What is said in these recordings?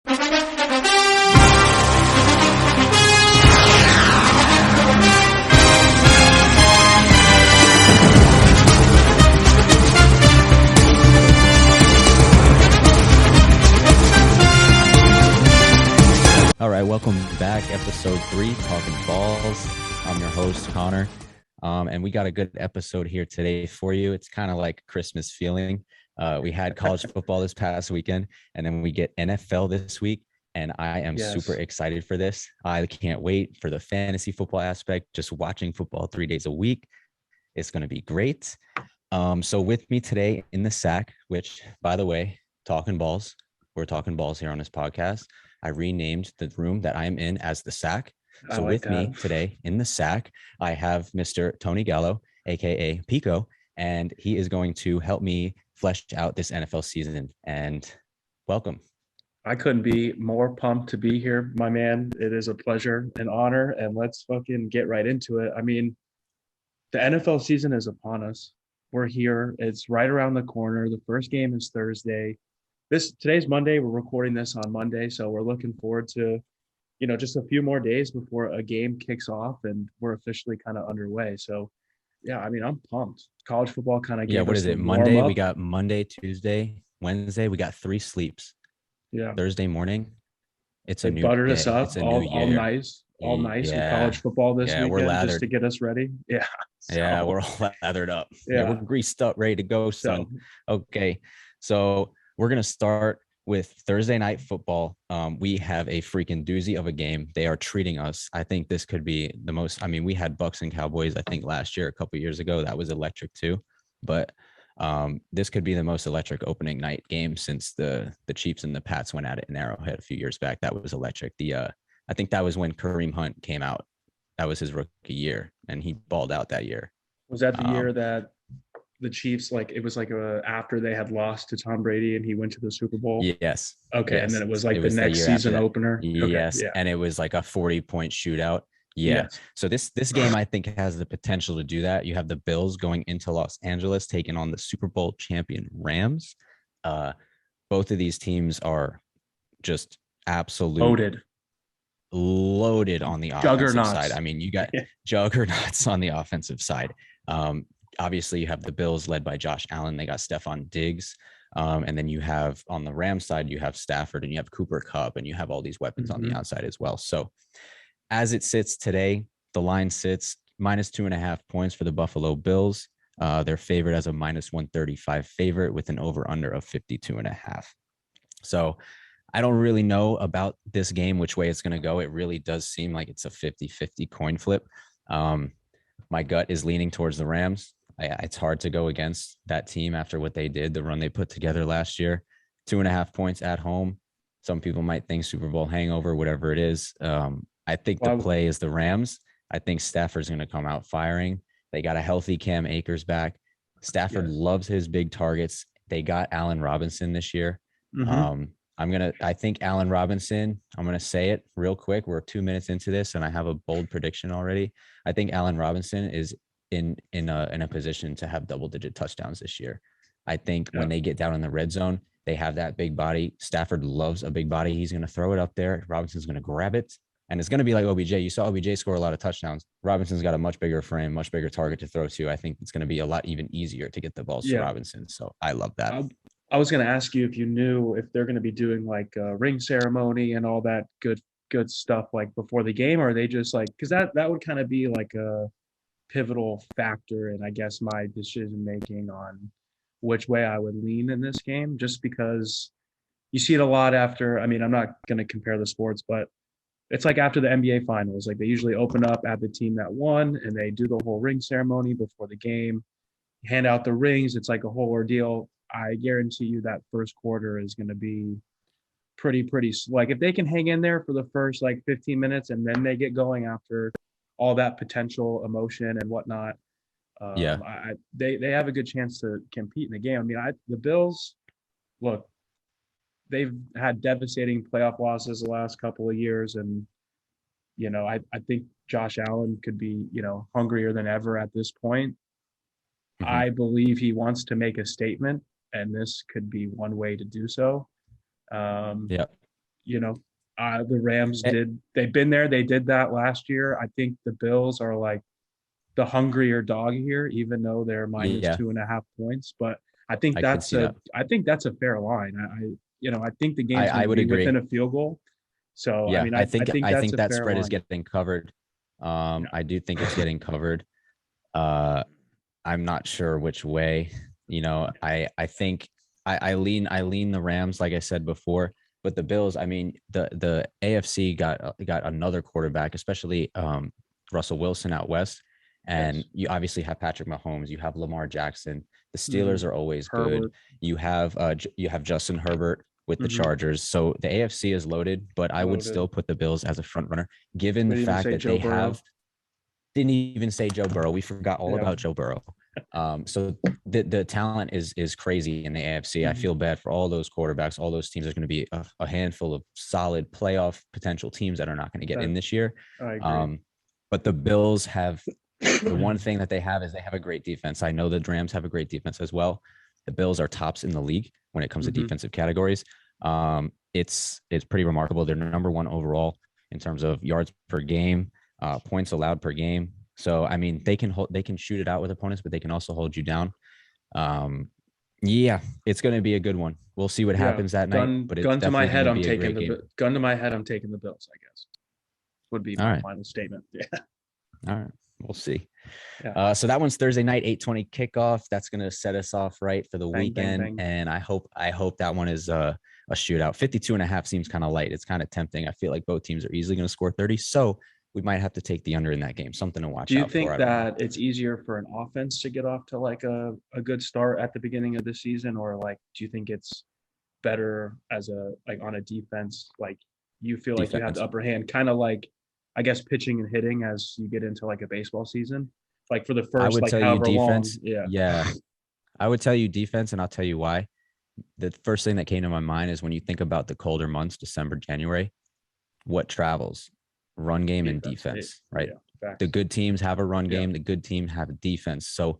All right, welcome back. Episode 3, Talking Balls. I'm your host, Conor. And we got a good episode here today for you. It's kind of like Christmas feeling. We had college football this past weekend, and then we get NFL this week. And I am super excited for this. I can't wait for the fantasy football aspect. Just watching football 3 days a week. It's going to be great. So with me today in the sack, which, by the way, Talking Balls. We're talking balls here on this podcast. I renamed the room that I am in as the sack. So with me today in the sack, I have Mr. Tony Gallo, aka Pico, and he is going to help me flesh out this NFL season. And welcome. I couldn't be more pumped to be here, my man. It is a pleasure and honor, and let's fucking get right into it. I mean, the NFL season is upon us. We're here. It's right around the corner. The first game is Thursday. Today's Monday. We're recording this on Monday, so we're looking forward to, just a few more days before a game kicks off and we're officially kind of underway. So, yeah, I mean, I'm pumped. College football kind of gave us what is it? Monday, we got Monday, Tuesday, Wednesday. We got 3 sleeps. Yeah. Thursday morning, it's a new buttered day. us up It's a all new year. all nice with college football this weekend, we're lathered just to get us ready. Yeah. Yeah, we're all lathered up. Yeah. We're greased up, ready to go, son. Okay, so we're going to start with Thursday night football. We have a freaking doozy of a game. They are treating us. I think this could be the most. I mean, we had Bucks and Cowboys, I think, last year, a couple of years ago. That was electric too. But this could be the most electric opening night game since the Chiefs and the Pats went at it in Arrowhead a few years back. That was electric. I think that was when Kareem Hunt came out. That was his rookie year, and he balled out that year. Was that the year that the Chiefs, it was after they had lost to Tom Brady and he went to the Super Bowl? Yes. Okay. Yes. And then it was the next season opener. Yes. Okay. Yeah. And it was like a 40-point shootout. Yeah. Yes. So this game, I think, has the potential to do that. You have the Bills going into Los Angeles, taking on the Super Bowl champion Rams. Both of these teams are just loaded on the offensive side. I mean, you got juggernauts on the offensive side. Obviously, you have the Bills led by Josh Allen. They got Stephon Diggs. And then you have on the Rams side, you have Stafford and you have Cooper Kupp and you have all these weapons on the outside as well. So as it sits today, the line sits -2.5 points for the Buffalo Bills. They're favored as a -135 favorite with an over-under of 52.5. So I don't really know about this game, which way it's going to go. It really does seem like it's a 50-50 coin flip. My gut is leaning towards the Rams. It's hard to go against that team after what they did, the run they put together last year. 2.5 points at home. Some people might think Super Bowl hangover, whatever it is. I think the play is the Rams. I think Stafford's going to come out firing. They got a healthy Cam Akers back. Stafford loves his big targets. They got Allen Robinson this year. I think Allen Robinson, I'm going to say it real quick. We're 2 minutes into this and I have a bold prediction already. I think Allen Robinson is in a position to have double-digit touchdowns this year. I think when they get down in the red zone, they have that big body. Stafford loves a big body. He's going to throw it up there. Robinson's going to grab it. And it's going to be like OBJ. You saw OBJ score a lot of touchdowns. Robinson's got a much bigger frame, much bigger target to throw to. I think it's going to be a lot even easier to get the balls to Robinson. So I love that. I was going to ask you if you knew if they're going to be doing a ring ceremony and all that good stuff before the game, or are they just because that would kind of be a pivotal factor in, I guess, my decision making on which way I would lean in this game, just because you see it a lot after. I mean, I'm not going to compare the sports, but it's after the NBA finals, they usually open up at the team that won and they do the whole ring ceremony before the game, hand out the rings. It's a whole ordeal. I guarantee you that first quarter is going to be pretty, if they can hang in there for the first 15 minutes and then they get going after all that potential emotion and whatnot. They have a good chance to compete in the game. I mean, the Bills, look, they've had devastating playoff losses the last couple of years. And, I think Josh Allen could be, hungrier than ever at this point. I believe he wants to make a statement, and this could be one way to do so. The Rams they've been there. They did that last year. I think the Bills are like the hungrier dog here, even though they're minus 2.5 points. But I think I think that's a fair line. I think the game's going to be within a field goal. So yeah, I think that spread is getting covered. Yeah. I do think it's getting covered. I'm not sure which way. I think I lean the Rams, like I said before. But the Bills, I mean, the AFC got another quarterback, especially Russell Wilson out west, and you obviously have Patrick Mahomes, you have Lamar Jackson. The Steelers are always Herbert. good. You have Justin Herbert with the Chargers. So the AFC is loaded, but I would still put the Bills as a front runner, given the fact that they have. Didn't even say Joe Burrow. We forgot all about Joe Burrow. So the talent is crazy in the AFC. I feel bad for all those quarterbacks. All those teams. There's going to be a handful of solid playoff potential teams that are not going to get in this year. I agree. But the Bills have the one thing that they have is they have a great defense. I know the Rams have a great defense as well. The Bills are tops in the league when it comes to defensive categories. It's pretty remarkable. They're number one overall in terms of yards per game. Points allowed per game. So I mean, they can shoot it out with opponents, but they can also hold you down. Yeah, it's going to be a good one. We'll see what happens that night. But gun to my head, I'm taking the Bills. I guess would be my final statement. Yeah. All right, we'll see. Yeah. So that one's Thursday night, 8:20 kickoff. That's going to set us off right for the weekend. And I hope that one is a shootout. 52.5 seems kind of light. It's kind of tempting. I feel like both teams are easily going to score 30. So we might have to take the under in that game. Something to watch out for. Do you think that it's easier for an offense to get off to like a good start at the beginning of the season, or like do you think it's better as on a defense? Like you feel like you have the upper hand, kind of like I guess pitching and hitting as you get into like a baseball season. Like for the first, I would tell you defense. Long, yeah. I would tell you defense, and I'll tell you why. The first thing that came to my mind is when you think about the colder months, December, January, what travels? Run game and defense, right? Yeah, the good teams have a run game. The good teams have a defense. So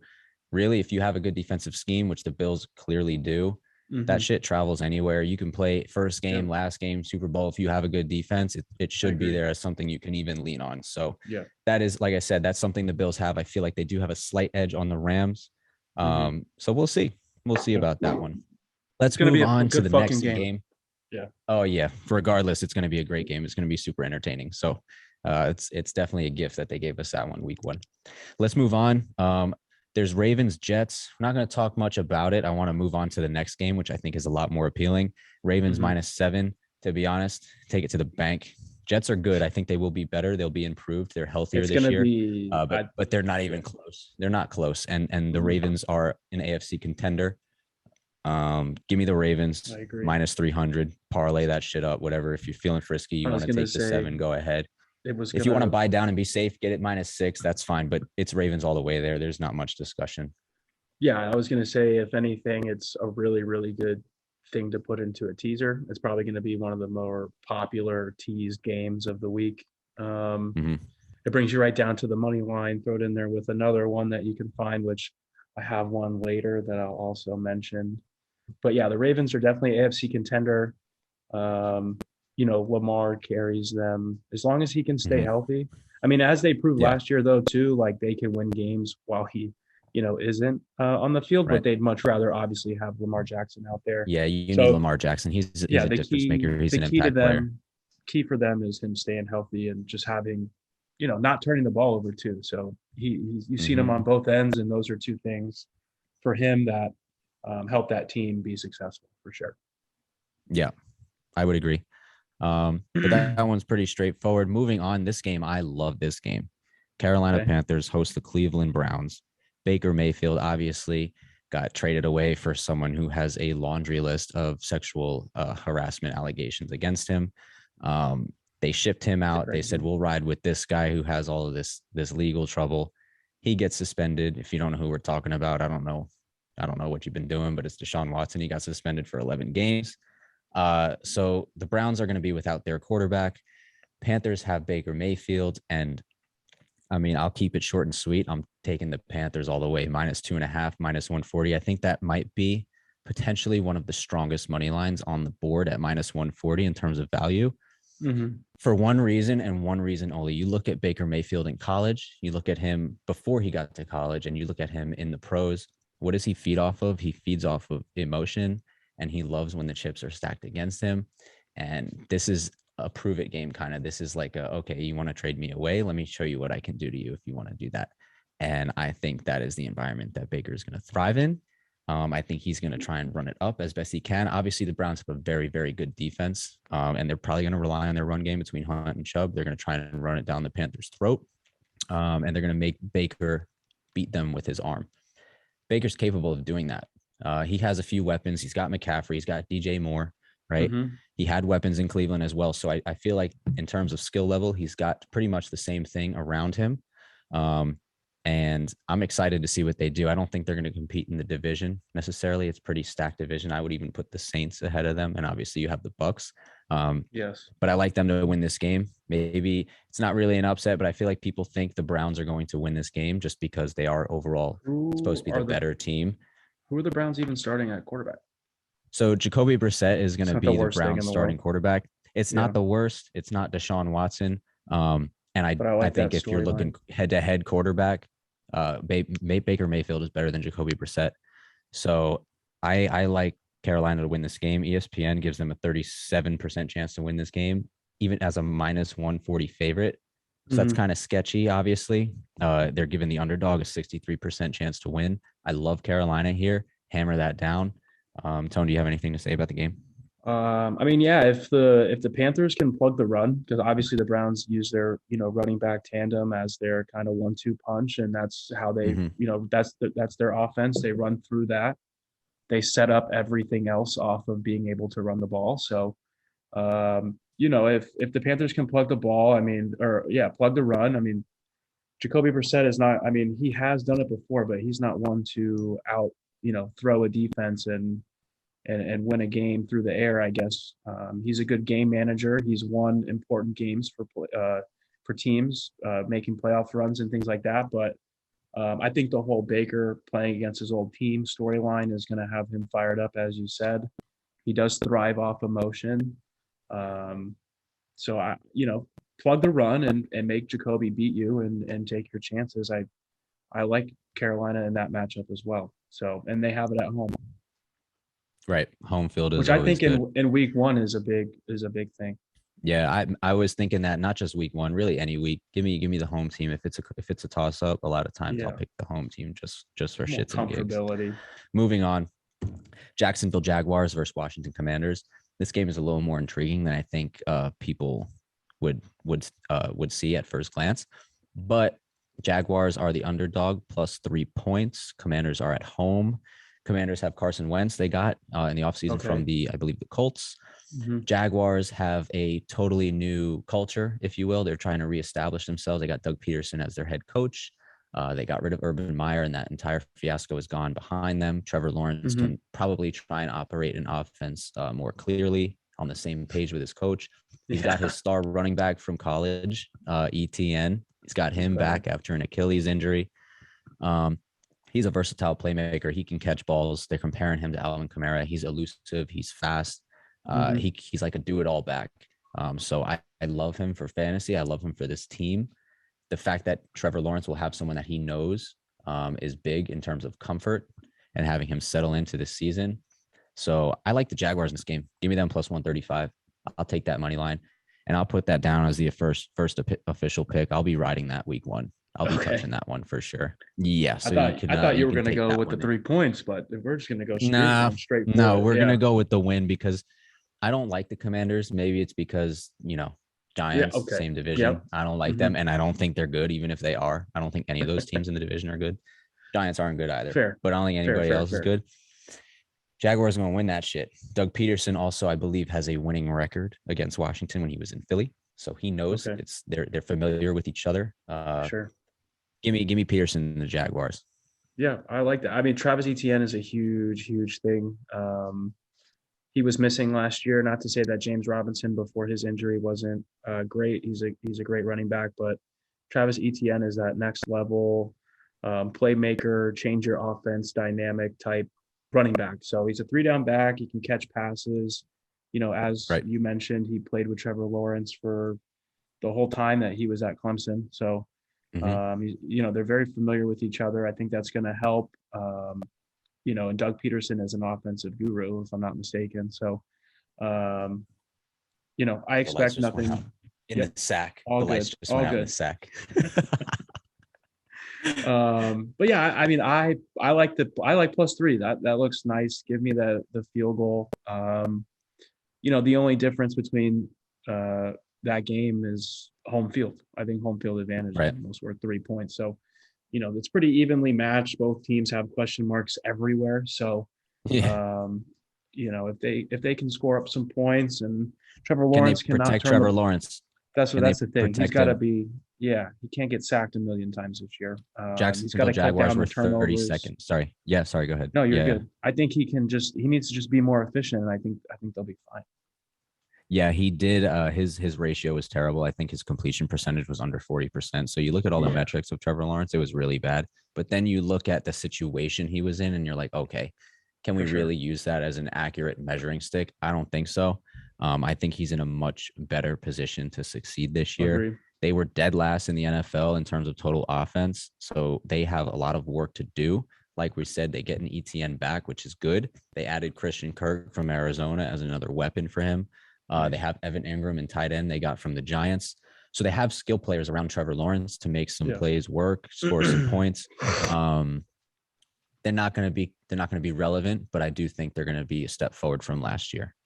really, if you have a good defensive scheme, which the Bills clearly do, that shit travels anywhere. You can play first game, last game, Super Bowl. If you have a good defense, it should be there as something you can even lean on. So that is, like I said, that's something the Bills have. I feel like they do have a slight edge on the Rams. So we'll see. We'll see about that one. Let's move on to the next game. Yeah. Oh yeah. Regardless, it's going to be a great game. It's going to be super entertaining. So it's definitely a gift that they gave us that one, week one. Let's move on. There's Ravens Jets. We're not going to talk much about it. I want to move on to the next game, which I think is a lot more appealing. Ravens -7, to be honest. Take it to the bank. Jets are good. I think they will be better. They'll be improved. They're healthier this year. But they're not even close. They're not close. And the Ravens are an AFC contender. Give me the Ravens -300. Parlay that shit up. Whatever. If you're feeling frisky, you want to take the 7, go ahead. If you want to buy down and be safe, get it -6. That's fine. But it's Ravens all the way there. There's not much discussion. Yeah, I was going to say, if anything, it's a really, really good thing to put into a teaser. It's probably going to be one of the more popular teased games of the week. It brings you right down to the money line. Throw it in there with another one that you can find, which I have one later that I'll also mention. But yeah, the Ravens are definitely AFC contender. Lamar carries them as long as he can stay healthy. I mean, as they proved last year, though, too, like they can win games while he, isn't on the field. But they'd much rather obviously have Lamar Jackson out there. Yeah, you need Lamar Jackson. He's a difference maker. He's an impact player. Key for them is him staying healthy and just having, not turning the ball over too. So you've seen him on both ends, and those are two things for him that help that team be successful for sure. Yeah, I would agree. But that one's pretty straightforward. Moving on, this game, I love this game. Carolina Panthers host the Cleveland Browns. Baker Mayfield obviously got traded away for someone who has a laundry list of sexual harassment allegations against him. They shipped him out. They said, we'll ride with this guy who has all of this legal trouble. He gets suspended. If you don't know who we're talking about, I don't know what you've been doing, but it's Deshaun Watson. He got suspended for 11 games. So the Browns are going to be without their quarterback. Panthers have Baker Mayfield. And I mean, I'll keep it short and sweet. I'm taking the Panthers all the way, -2.5, -140. I think that might be potentially one of the strongest money lines on the board at minus 140 in terms of value. For one reason and one reason only. You look at Baker Mayfield in college, you look at him before he got to college, and you look at him in the pros. What does he feed off of? He feeds off of emotion, and he loves when the chips are stacked against him. And this is a prove it game kind of. This is like okay, you want to trade me away? Let me show you what I can do to you if you want to do that. And I think that is the environment that Baker is going to thrive in. I think he's going to try and run it up as best he can. Obviously, the Browns have a very, very good defense, and they're probably going to rely on their run game between Hunt and Chubb. They're going to try and run it down the Panthers' throat, and they're going to make Baker beat them with his arm. Baker's capable of doing that. He has a few weapons. He's got McCaffrey. He's got DJ Moore, right? He had weapons in Cleveland as well. So I feel like in terms of skill level, he's got pretty much the same thing around him. And I'm excited to see what they do. I don't think they're going to compete in the division necessarily. It's a pretty stacked division. I would even put the Saints ahead of them. And obviously you have the Bucks. Yes. But I like them to win this game. Maybe it's not really an upset, but I feel like people think the Browns are going to win this game just because they are overall supposed to be the better team. Who are the Browns even starting at quarterback? So Jacoby Brissett is going to be the Browns starting quarterback. It's not the worst. It's not Deshaun Watson. And I think if you're looking head-to-head quarterback, Baker Mayfield is better than Jacoby Brissett. So I like Carolina to win this game. ESPN gives them a 37% chance to win this game, even as a minus 140 favorite. So that's kind of sketchy, obviously. They're giving the underdog a 63% chance to win. I love Carolina here. Hammer that down. Tone, do you have anything to say about the game? I mean, yeah, if the Panthers can plug the run, because obviously the Browns use their, running back tandem as their kind of 1-2 punch, and that's how they, that's their offense. They run through that. They set up everything else off of being able to run the ball. So, if the Panthers can plug the ball, plug the run. I mean, Jacoby Brissett is not. I mean, he has done it before, but he's not one to throw a defense and win a game through the air, I guess. He's a good game manager. He's won important games for teams, making playoff runs and things like that. But I think the whole Baker playing against his old team storyline is going to have him fired up, as you said. He does thrive off emotion. So plug the run and make Jacoby beat you and take your chances. I like Carolina in that matchup as well. So, and they have it at home. Right. Home field is which I think in week one is a big thing. Yeah, I was thinking that not just week one, really any week. Give me the home team. If it's a toss up, a lot of times I'll pick the home team just for shits and gigs. Moving on, Jacksonville Jaguars versus Washington Commanders. This game is a little more intriguing than I think people would see at first glance. But Jaguars are the underdog plus 3 points. Commanders are at home. Commanders have Carson Wentz they got in the offseason from I believe the Colts. Jaguars have a totally new culture, if you will. They're trying to reestablish themselves. They got Doug Peterson as their head coach. They got rid of Urban Meyer, and that entire fiasco is gone behind them. Trevor Lawrence can probably try and operate an offense more clearly on the same page with his coach. He's got his star running back from college, ETN. He's got him back after an Achilles injury. He's a versatile playmaker. He can catch balls. They're comparing him to Alvin Kamara. He's elusive. He's fast. He's like a do-it-all back. So I love him for fantasy. I love him for this team. The fact that Trevor Lawrence will have someone that he knows is big in terms of comfort and having him settle into this season. So I like the Jaguars in this game. Give me them plus 135. I'll take that money line, and I'll put that down as the first official pick. I'll be riding that week one. I'll be touching that one for sure. Yeah. So I thought you were going to go with the 3 points, but we're just going to go straight. No, we're going to go with the win because I don't like the Commanders. Maybe it's because, Giants, same division. I don't like them, and I don't think they're good, even if they are. I don't think any of those teams in the division are good. Giants aren't good either. Fair. But I don't think anybody else is good. Jaguars are going to win that shit. Doug Peterson also, I believe, has a winning record against Washington when he was in Philly. So he knows they're familiar with each other. Sure. Give me Peterson and the Jaguars. Yeah, I like that. I mean, Travis Etienne is a huge thing. He was missing last year. Not to say that James Robinson before his injury wasn't great. He's a great running back, but Travis Etienne is that next level playmaker, change your offense, dynamic type running back. So he's a 3-down back. He can catch passes. As you mentioned, he played with Trevor Lawrence for the whole time that he was at Clemson. So, they're very familiar with each other. I think that's going to help. And Doug Peterson is an offensive guru, if I'm not mistaken. So, I expect nothing in the sack. All the good. Lights just all went good. out in the sack. But yeah, I mean, I like +3. That looks nice. Give me the field goal. The only difference between that game is home field. I think home field advantage is almost worth 3 points. So, it's pretty evenly matched. Both teams have question marks everywhere. So, if they can score up some points and Trevor Lawrence cannot protect Trevor Lawrence. That's the thing. He's got to be. Yeah, he can't get sacked a million times this year. He's got to cut down the turnovers. 30 seconds. Sorry. Yeah. Sorry. Go ahead. No, you're good. I think he needs to just be more efficient, and I think they'll be fine. Yeah, he did. His ratio was terrible. I think his completion percentage was under 40%. So you look at all the metrics of Trevor Lawrence, it was really bad. But then you look at the situation he was in, and you're like, okay, can we really use that as an accurate measuring stick? I don't think so. I think he's in a much better position to succeed this year. Agreed. They were dead last in the NFL in terms of total offense. So they have a lot of work to do. Like we said, they get an ETN back, which is good. They added Christian Kirk from Arizona as another weapon for him. They have Evan Ingram and tight end they got from the Giants. So they have skill players around Trevor Lawrence to make some plays work, score some points. They're not going to be relevant, but I do think they're going to be a step forward from last year.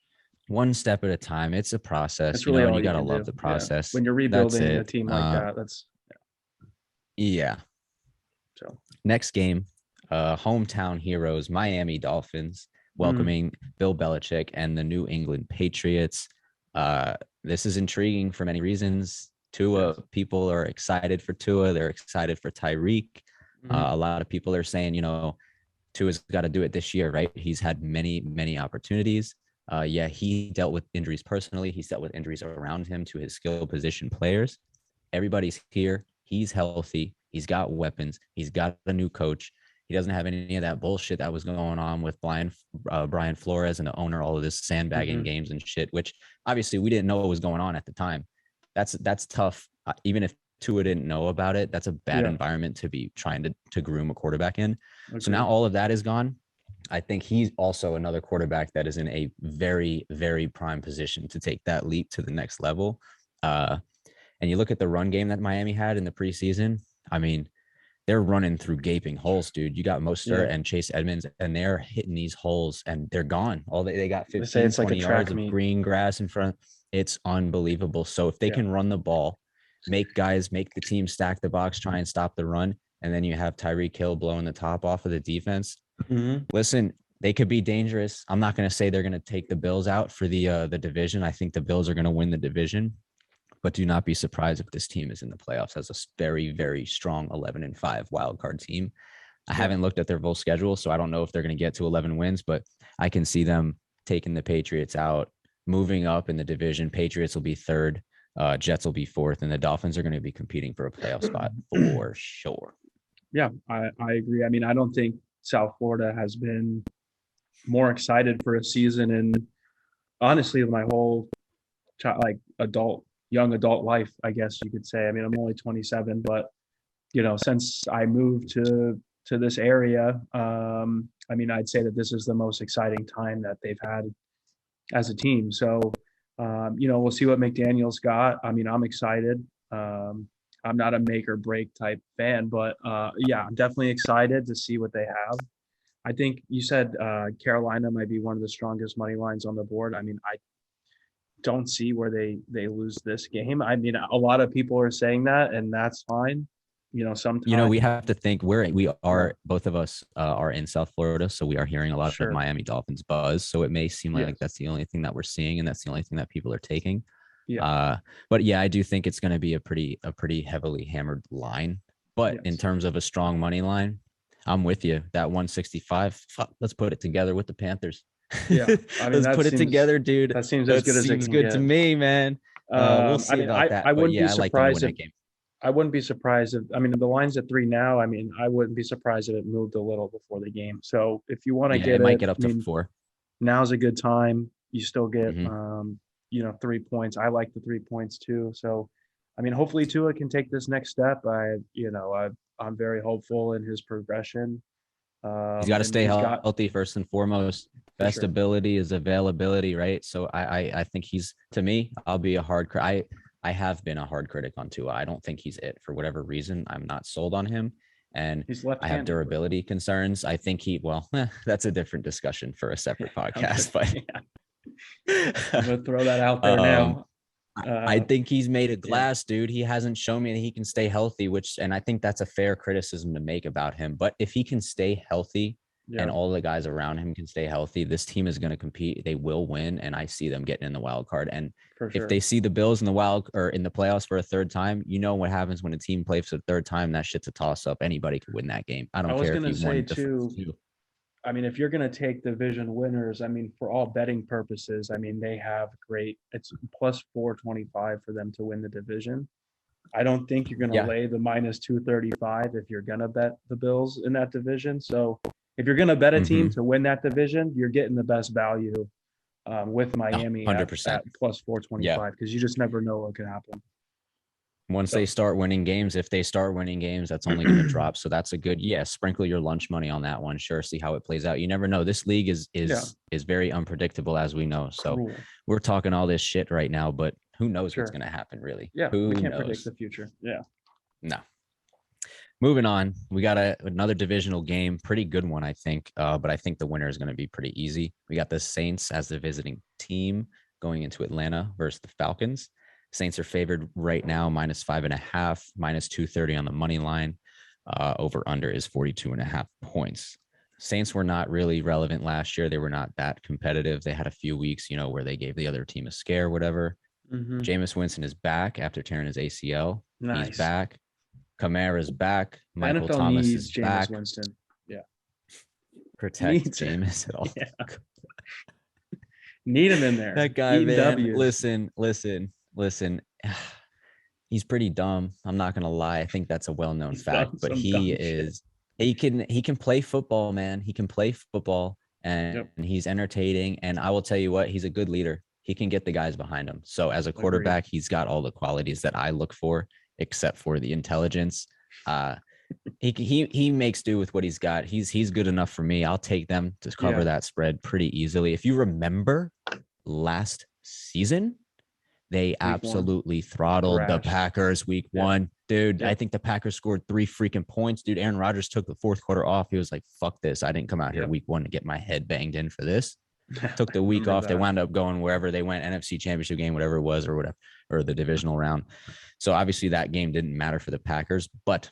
One step at a time. It's a process. That's really all you got to love do. the process. When you're rebuilding a team like that, that's So next game, hometown heroes, Miami Dolphins, welcoming Bill Belichick and the New England Patriots. This is intriguing for many reasons. People are excited for Tua. They're excited for Tyreek. A lot of people are saying, Tua's got to do it this year, right? He's had many, many opportunities. He dealt with injuries personally. He's dealt with injuries around him to his skill position players. Everybody's here. He's healthy. He's got weapons. He's got a new coach. He doesn't have any of that bullshit that was going on with Brian Flores and the owner, all of this sandbagging games and shit, which obviously we didn't know what was going on at the time. That's tough. Even if Tua didn't know about it, that's a bad environment to be trying to groom a quarterback in. Okay. So now all of that is gone. I think he's also another quarterback that is in a very, very prime position to take that leap to the next level. And you look at the run game that Miami had in the preseason. I mean, they're running through gaping holes, dude. You got Mostert and Chase Edmonds, and they're hitting these holes, and they're gone. They got 15, 20 yards of green grass in front. It's unbelievable. So if they can run the ball, make the team stack the box, try and stop the run, and then you have Tyreek Hill blowing the top off of the defense. Listen, they could be dangerous. I'm not going to say they're going to take the Bills out for the division. I think the Bills are going to win the division, but do not be surprised if this team is in the playoffs as a very, very strong 11-5 wild card team. I haven't looked at their full schedule, so I don't know if they're going to get to 11 wins, but I can see them taking the Patriots out, moving up in the division. Patriots will be third, Jets will be fourth, and the Dolphins are going to be competing for a playoff spot for sure. Yeah, I agree. I mean, I don't think South Florida has been more excited for a season in honestly my whole young adult life, I guess you could say. I mean, I'm only 27, but since I moved to this area, I mean, I'd say that this is the most exciting time that they've had as a team. So, we'll see what McDaniel's got. I mean, I'm excited. I'm not a make or break type fan, but I'm definitely excited to see what they have. I think you said Carolina might be one of the strongest money lines on the board. I mean, I don't see where they lose this game. I mean, a lot of people are saying that, and that's fine. Sometimes we have to think both of us are in South Florida, so we are hearing a lot of Miami Dolphins buzz. So it may seem like that's the only thing that we're seeing, and that's the only thing that people are taking. But I do think it's going to be a pretty heavily hammered line. But in terms of a strong money line, I'm with you. That 165, let's put it together with the Panthers. Yeah, I mean, let's put it together, dude. That seems as good as it can good get. to me, man. We'll see about that. I wouldn't be surprised if I wouldn't be surprised if, I mean, the line's at 3 now. I mean, I wouldn't be surprised if it moved a little before the game. So if you want to Yeah, get it might it, get up I to mean, 4. now's a good time. You still get, Hmm. 3 points. I like the 3 points too. So, I mean, hopefully Tua can take this next step. I'm very hopeful in his progression. He's got to And stay he's got healthy first and foremost. for Best sure. ability is availability, right? So I think he's, to me, I'll be a hard I have been a hard critic on Tua. I don't think he's it for whatever reason. I'm not sold on him, and He's I have left-handed. durability concerns. I think that's a different discussion for a separate podcast. But I'm gonna throw that out there um, now. I think he's made of Yeah, glass, dude. He hasn't shown me that he can stay healthy, and I think that's a fair criticism to make about him. But if he can stay healthy yeah, and all the guys around him can stay healthy, this team is going to compete. They will win, and I see them getting in the wild card. And for if sure. they see the Bills in the wild or in the playoffs for a third time, you know what happens when a team plays for the third time. That shit's a toss up. Anybody could win that game. I I don't was care if gonna you say won the first too. two. I mean, if you're going to take division winners, I mean, for all betting purposes, I mean, they have great, it's plus 425 for them to win the division. I don't think you're going to Yeah, lay the minus 235 if you're going to bet the Bills in that division. So if you're going to bet a team mm-hmm. to win that division, you're getting the best value with Miami at 100%. plus Yeah. 425 because you just never know what could happen. Once So, they start winning games, if they start winning games, that's only going to drop. So that's a good, sprinkle your lunch money on that one. Sure, see how it plays out. You never know. This league is yeah, very unpredictable, as we know. So cruel. we're talking all this shit right now, but who knows what's Sure. going to happen, really? Yeah, we Who can't predict knows? the future. Yeah. No. Moving on, we got another divisional game, pretty good one, I think. But I think the winner is going to be pretty easy. We got the Saints as the visiting team going into Atlanta versus the Falcons. Saints are favored right now, -5.5, -230 on the money line. Over under is 42.5 points. Saints were not really relevant last year. They were not that competitive. They had a few weeks, where they gave the other team a scare, whatever. Mm-hmm. Jameis Winston is back after tearing his ACL. Nice. He's back. Kamara's back. The Michael NFL Thomas needs is Jameis back. Winston. Yeah. Protect Jameis at all. Yeah. Need him in there. That guy, Eating man. W's. Listen. He's pretty dumb. I'm not gonna lie. I think that's a well-known He's fact. done But some he dumb is. He can play football, man. He can play football, and Yep. he's entertaining. And I will tell you what, he's a good leader. He can get the guys behind him. So as a Agreed. quarterback, he's got all the qualities that I look for, except for the intelligence. He makes do with what he's got. He's good enough for me. I'll take them to cover that spread pretty easily. If you remember last season, they absolutely throttled the Packers week 1. Dude, I think the Packers scored 3 freaking points. Dude, Aaron Rodgers took the fourth quarter off. He was like, fuck this. I didn't come out here week 1 to get my head banged in for this. Took the week off. They wound up going wherever they went, NFC championship game, whatever it was, or whatever, or the divisional round. So obviously that game didn't matter for the Packers, but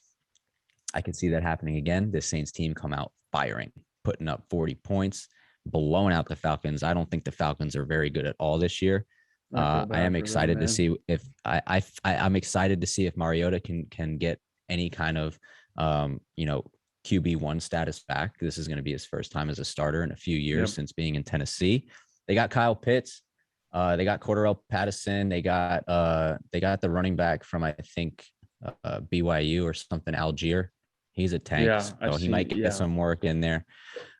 I can see that happening again. This Saints team come out firing, putting up 40 points, blowing out the Falcons. I don't think the Falcons are very good at all this year. I am excited to see if I'm excited to see if Mariota can get any kind of QB1 status back. This is going to be his first time as a starter in a few years since being in Tennessee. They got Kyle Pitts. They got Cordarrelle Patterson. They got the running back from, I think, BYU or something, Algier. He's a tank, so he might get some work in there.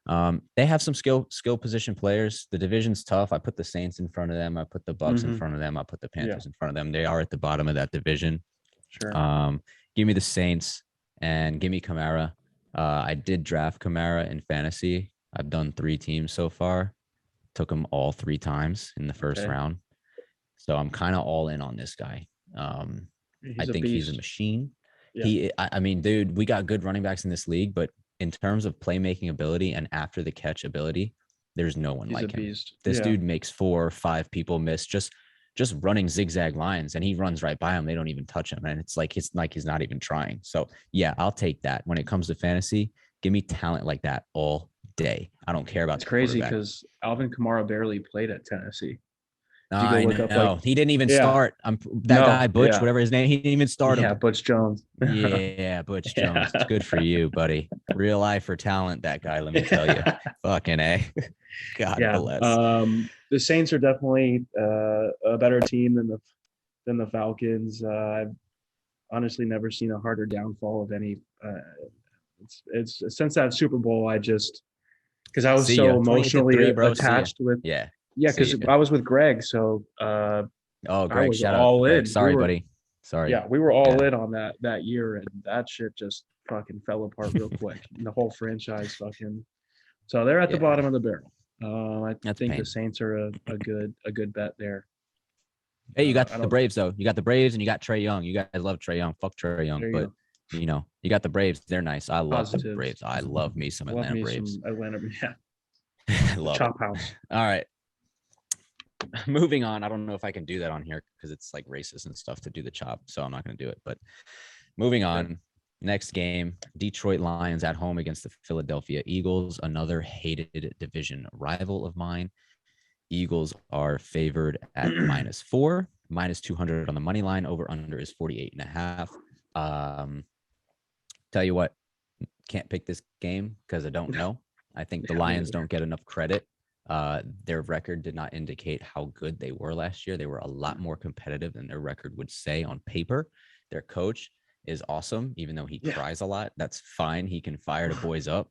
They have some skill position players. The division's tough. I put the Saints in front of them. I put the Bucks in front of them. I put the Panthers in front of them. They are at the bottom of that division. Sure. Give me the Saints and give me Kamara. I did draft Kamara in fantasy. I've done 3 teams so far. Took him all 3 times in the first round. So I'm kind of all in on this guy. I think he's a machine. Yeah. I mean, dude, we got good running backs in this league, but in terms of playmaking ability and after the catch ability, there's no one like him. This dude makes 4 or 5 people miss just running zigzag lines, and he runs right by him. They don't even touch him, and it's like he's not even trying. So yeah, I'll take that. When it comes to fantasy, give me talent like that all day. I don't care about. It's crazy because Alvin Kamara barely played at Tennessee. I know. He didn't even start. Guy Butch, whatever his name, he didn't even start him. Yeah, Butch Jones. Butch Jones. It's good for you, buddy. Real eye for talent, that guy. Let me tell you. Fucking A. God bless. The Saints are definitely a better team than the Falcons. honestly never seen a harder downfall of any. It's since that Super Bowl, I just because I was See ya. so 28-3, emotionally bro. See ya. attached with. Yeah. Yeah, See because ya. I was with Greg, so Oh, I Greg. was Shout out, all Greg. in. We Sorry, were buddy. Sorry. Yeah, we were all Yeah. in on that year, and that shit just fucking fell apart real quick. And the whole franchise fucking. So they're at the Yeah. bottom of the barrel. I That's think the pain. Saints are a good bet there. Hey, you got I the don't. Braves though. You got the Braves and you got Trey Young. You guys love Trey Young. Fuck Trey Young, There you but go. you got the Braves. They're nice. I love the Positives. Braves. I love me some Love Atlanta me Braves. some Atlanta. Yeah, I the love it. chop house. All right. Moving on. I don't know if I can do that on here because it's like racist and stuff to do the chop. So I'm not going to do it. But moving on. Okay. Next game, Detroit Lions at home against the Philadelphia Eagles, another hated division rival of mine. Eagles are favored at -4, -200 on the money line. Over under is 48.5. Tell you what, can't pick this game because I don't know. I think the Lions don't get enough credit. Their record did not indicate how good they were last year. They were a lot more competitive than their record would say on paper. Their coach is awesome, even though he cries a lot. That's fine. He can fire the boys up.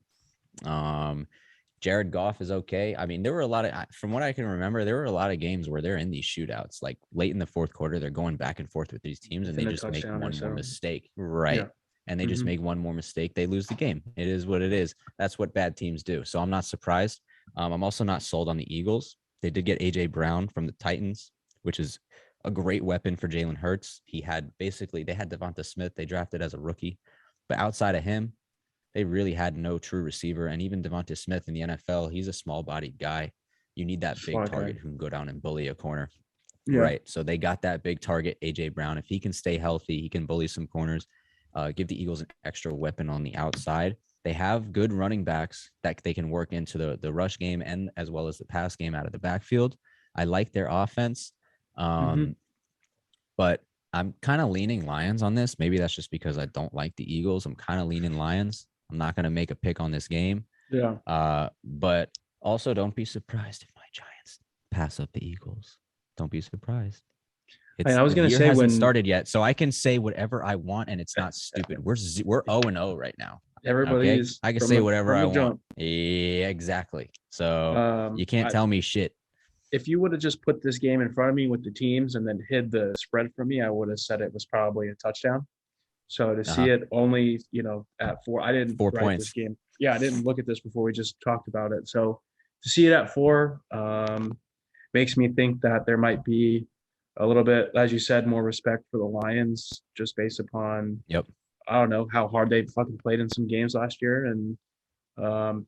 Jared Goff is okay. I mean, there were a lot of, from what I can remember, there were a lot of games where they're in these shootouts, like late in the fourth quarter, they're going back and forth with these teams and they just make one more mistake. Right. Yeah. And they just make one more mistake. They lose the game. It is what it is. That's what bad teams do. So I'm not surprised. I'm also not sold on the Eagles. They did get AJ Brown from the Titans, which is a great weapon for Jalen Hurts. They had Devonta Smith. They drafted as a rookie, but outside of him, they really had no true receiver. And even Devonta Smith in the NFL, he's a small-bodied guy. You need that big target who can go down and bully a corner. Yeah. Right. So they got that big target, A.J. Brown. If he can stay healthy, he can bully some corners, give the Eagles an extra weapon on the outside. They have good running backs that they can work into the rush game and as well as the pass game out of the backfield. I like their offense. But I'm kind of leaning Lions on this. Maybe that's just because I don't like the Eagles. I'm kind of leaning Lions. I'm not going to make a pick on this game. Yeah. But also don't be surprised if my Giants pass up the Eagles. Don't be surprised. I was going to say hasn't started yet, so I can say whatever I want, and it's not stupid. We're 0-0 right now. Everybody's. I can say whatever I want. Yeah, exactly. So you can't tell me shit. If you would have just put this game in front of me with the teams and then hid the spread from me, I would have said it was probably a touchdown. So to see it only, at 4, I didn't 4 write points. This game. Yeah, I didn't look at this before. We just talked about it. So to see it at 4 makes me think that there might be a little bit, as you said, more respect for the Lions just based upon, I don't know, how hard they fucking played in some games last year. And,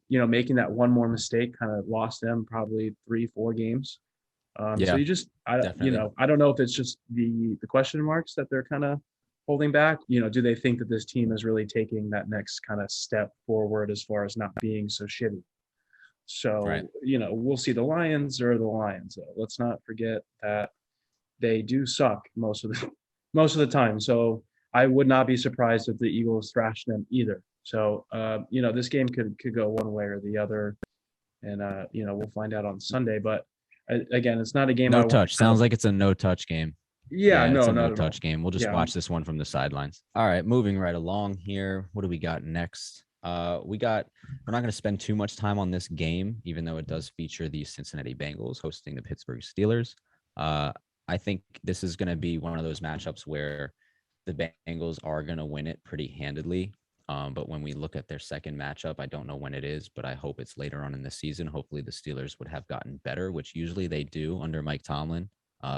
making that one more mistake kind of lost them probably 3-4 games. So you just, I don't know if it's just the question marks that they're kind of holding back. Do they think that this team is really taking that next kind of step forward as far as not being so shitty? So, we'll see. The Lions are the Lions. Let's not forget that they do suck most of the time. So I would not be surprised if the Eagles thrash them either. So, this game could go one way or the other, and we'll find out on Sunday. But again, it's not a game. No touch. Sounds like it's a no touch game. Yeah, it's a no touch game. We'll just watch this one from the sidelines. All right, moving right along here. What do we got next? We're not going to spend too much time on this game, even though it does feature the Cincinnati Bengals hosting the Pittsburgh Steelers. I think this is going to be one of those matchups where the Bengals are going to win it pretty handedly. But when we look at their second matchup, I don't know when it is, but I hope it's later on in the season. Hopefully the Steelers would have gotten better, which usually they do under Mike Tomlin.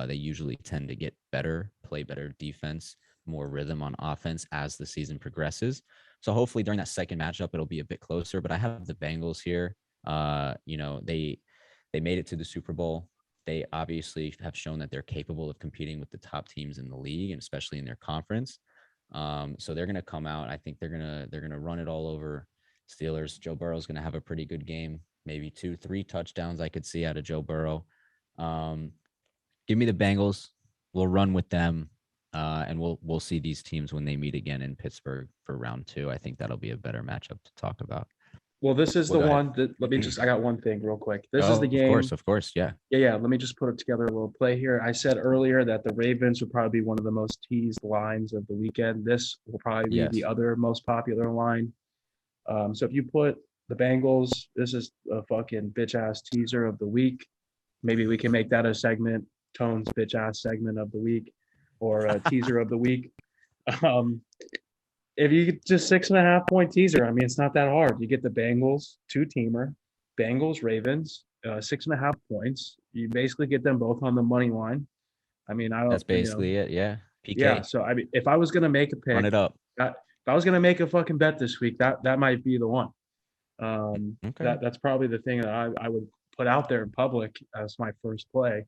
They usually tend to get better, play better defense, more rhythm on offense as the season progresses. So hopefully during that second matchup, it'll be a bit closer. But I have the Bengals here. They made it to the Super Bowl. They obviously have shown that they're capable of competing with the top teams in the league, and especially in their conference. So they're going to come out. I think they're going to run it all over Steelers. Joe Burrow is going to have a pretty good game, maybe 2-3 touchdowns I could see out of Joe Burrow. Give me the Bengals. We'll run with them, and we'll see these teams when they meet again in Pittsburgh for round 2. I think that'll be a better matchup to talk about. Well, this is Well, the go ahead. one that I got one thing real quick. This is the game. Of course, yeah. Yeah. Let me just put it together a little play here. I said earlier that the Ravens would probably be one of the most teased lines of the weekend. This will probably be the Yes. other most popular line. So if you put the Bengals, this is a fucking bitch ass teaser of the week. Maybe we can make that a segment, Tone's bitch ass segment of the week, or a teaser of the week. Um, if you get just 6.5 point teaser, I mean, it's not that hard. You get the Bengals, two teamer, Bengals, Ravens, 6.5 points. You basically get them both on the money line. I mean, I That's don't, basically it. Yeah. yeah. PK. So I mean, if I was gonna make a Run pick, it up. if I was gonna make a fucking bet this week, that might be the one. Okay. That's probably the thing that I would put out there in public as my first play.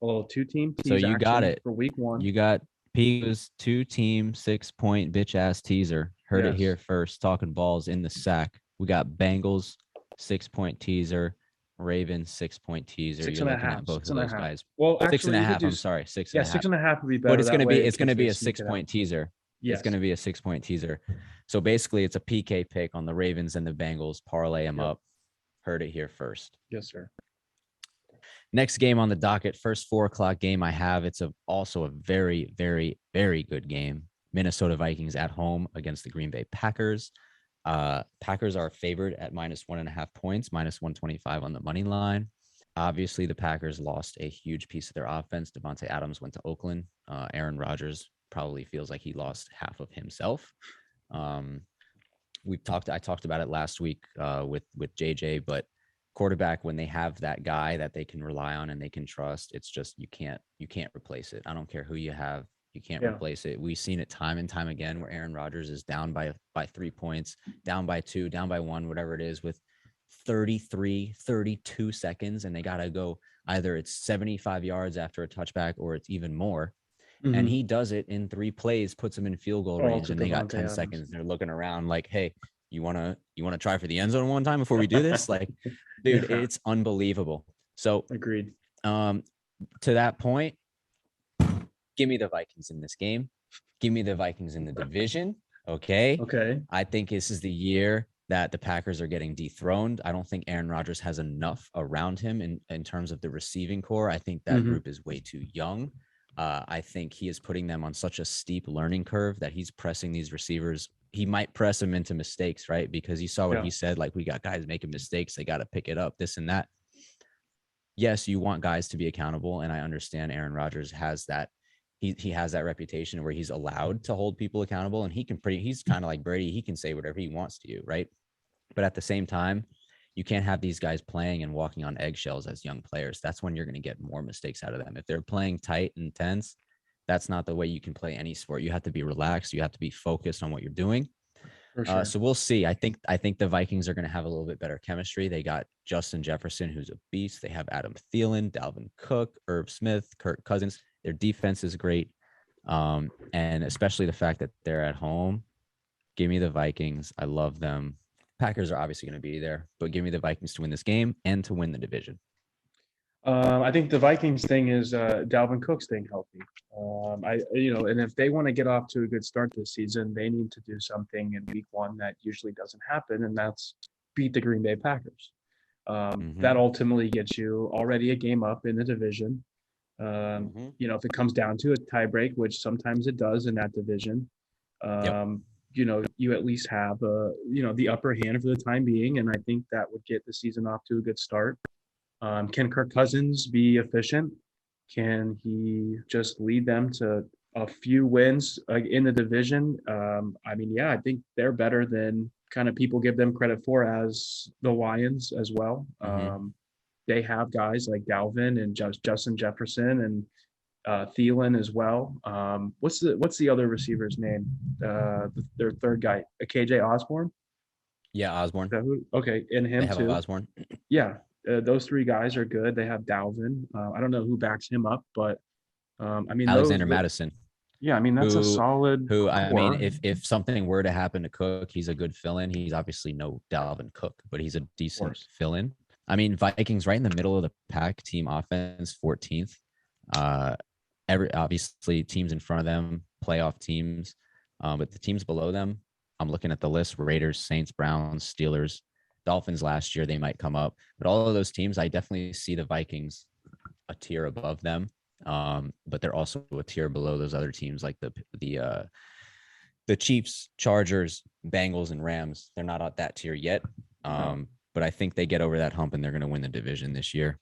A little two-team So tease you got action it. for week one. You got Pico's 2-team 6-point bitch ass teaser. Heard it Yes. here first. Talking balls in the sack. We got Bengals 6-point teaser. Ravens 6-point teaser. Six You're and a looking at half. both Six of and a those half. guys. Well, Six and actually, a you could half. do I'm sorry, six yeah, and a half. 6.5 would be But better. That it's way, gonna kids be may a sneak six it out. point teaser. It's Yes. gonna be a 6-point teaser. So basically, it's a PK pick on the Ravens and the Bengals. Parlay them Yep. up. Heard it here first. Yes, sir. Next game on the docket, first 4 o'clock game I have. It's also a very, very, very good game. Minnesota Vikings at home against the Green Bay Packers. Packers are favored at -1.5 points, -125 on the money line. Obviously, the Packers lost a huge piece of their offense. Devontae Adams went to Oakland. Aaron Rodgers probably feels like he lost half of himself. I talked about it last week with JJ, but quarterback, when they have that guy that they can rely on and they can trust, it's just you can't replace it. I don't care who you have, you can't replace it. We've seen it time and time again where Aaron Rodgers is down by 3 points, down by 2, down by 1, whatever it is, with 33, 32 seconds, and they gotta go either it's 75 yards after a touchback or it's even more. And he does it in 3 plays, puts him in field goal range, and they got 10 seconds. They're looking around like, hey, you wanna try for the end zone one time before we do this? Like, dude, it's unbelievable. So agreed. To that point, give me the Vikings in this game. Give me the Vikings in the division. Okay. I think this is the year that the Packers are getting dethroned. I don't think Aaron Rodgers has enough around him in terms of the receiving core. I think that group is way too young. I think he is putting them on such a steep learning curve that he's pressing these receivers. He might press them into mistakes, right? Because you saw what he said, like, we got guys making mistakes. They got to pick it up, this and that. Yes, you want guys to be accountable. And I understand Aaron Rodgers has that. He has that reputation where he's allowed to hold people accountable, and he's kind of like Brady. He can say whatever he wants to you, right? But at the same time, you can't have these guys playing and walking on eggshells as young players. That's when you're going to get more mistakes out of them. If they're playing tight and tense, that's not the way you can play any sport. You have to be relaxed. You have to be focused on what you're doing. Sure. So we'll see. I think the Vikings are going to have a little bit better chemistry. They got Justin Jefferson, who's a beast. They have Adam Thielen, Dalvin Cook, Irv Smith, Kirk Cousins. Their defense is great. And especially the fact that they're at home. Give me the Vikings. I love them. Packers are obviously going to be there, but give me the Vikings to win this game and to win the division. I think the Vikings thing is Dalvin Cook staying healthy. And if they want to get off to a good start this season, they need to do something in week one that usually doesn't happen, and that's beat the Green Bay Packers. That ultimately gets you already a game up in the division. If it comes down to a tiebreak, which sometimes it does in that division, you at least have the upper hand for the time being, and I think that would get the season off to a good start. Can Kirk Cousins be efficient? Can he just lead them to a few wins in the division? I think they're better than kind of people give them credit for as the Lions as well. They have guys like Dalvin and Justin Jefferson and Thielen as well. What's the other receiver's name? Their third guy, KJ Osborne. Yeah, Osborne. Okay, and him they have too. Osborne. Yeah, those 3 guys are good. They have Dalvin. I don't know who backs him up, but Alexander Madison. Yeah, that's a solid. I mean, if something were to happen to Cook, he's a good fill-in. He's obviously no Dalvin Cook, but he's a decent fill-in. I mean, Vikings right in the middle of the pack, team offense 14th. Obviously teams in front of them, playoff teams, but the teams below them, I'm looking at the list: Raiders, Saints, Browns, Steelers. Dolphins last year, they might come up. But all of those teams, I definitely see the Vikings a tier above them. But they're also a tier below those other teams like the Chiefs, Chargers, Bengals, and Rams. They're not at that tier yet. But I think they get over that hump and they're going to win the division this year.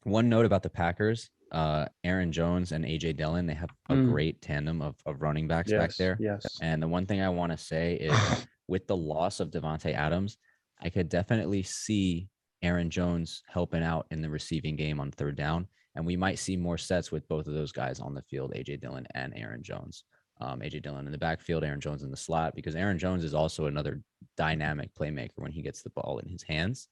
One note about the Packers, Aaron Jones and AJ Dillon, they have a great tandem of running backs back there. Yes. And the one thing I want to say is with the loss of Devontae Adams, I could definitely see Aaron Jones helping out in the receiving game on third down. And we might see more sets with both of those guys on the field, AJ Dillon and Aaron Jones. AJ Dillon in the backfield, Aaron Jones in the slot, because Aaron Jones is also another dynamic playmaker when he gets the ball in his hands.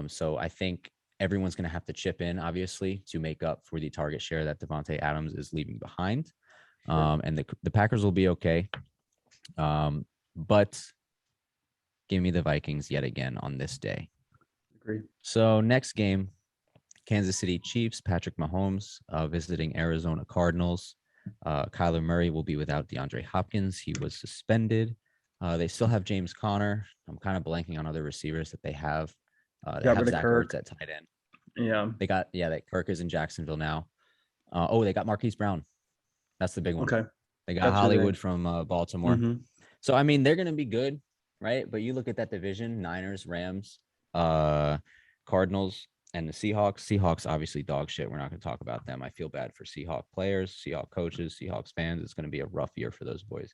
So I think everyone's going to have to chip in, obviously, to make up for the target share that Devontae Adams is leaving behind. And the Packers will be okay. But give me the Vikings yet again on this day. Agree. So next game, Kansas City Chiefs, Patrick Mahomes visiting Arizona Cardinals. Kyler Murray will be without DeAndre Hopkins. He was suspended. They still have James Conner. I'm kind of blanking on other receivers that they have. They have Zach Ertz at tight end. Yeah. They got, that Kirk is in Jacksonville now. They got Marquise Brown. That's the big one. Okay. They got Hollywood from Baltimore. So, I mean, they're going to be good, right? But you look at that division, Niners, Rams, Cardinals, and the Seahawks. Seahawks, obviously, dog shit. We're not going to talk about them. I feel bad for Seahawks players, Seahawks coaches, Seahawks fans. It's going to be a rough year for those boys.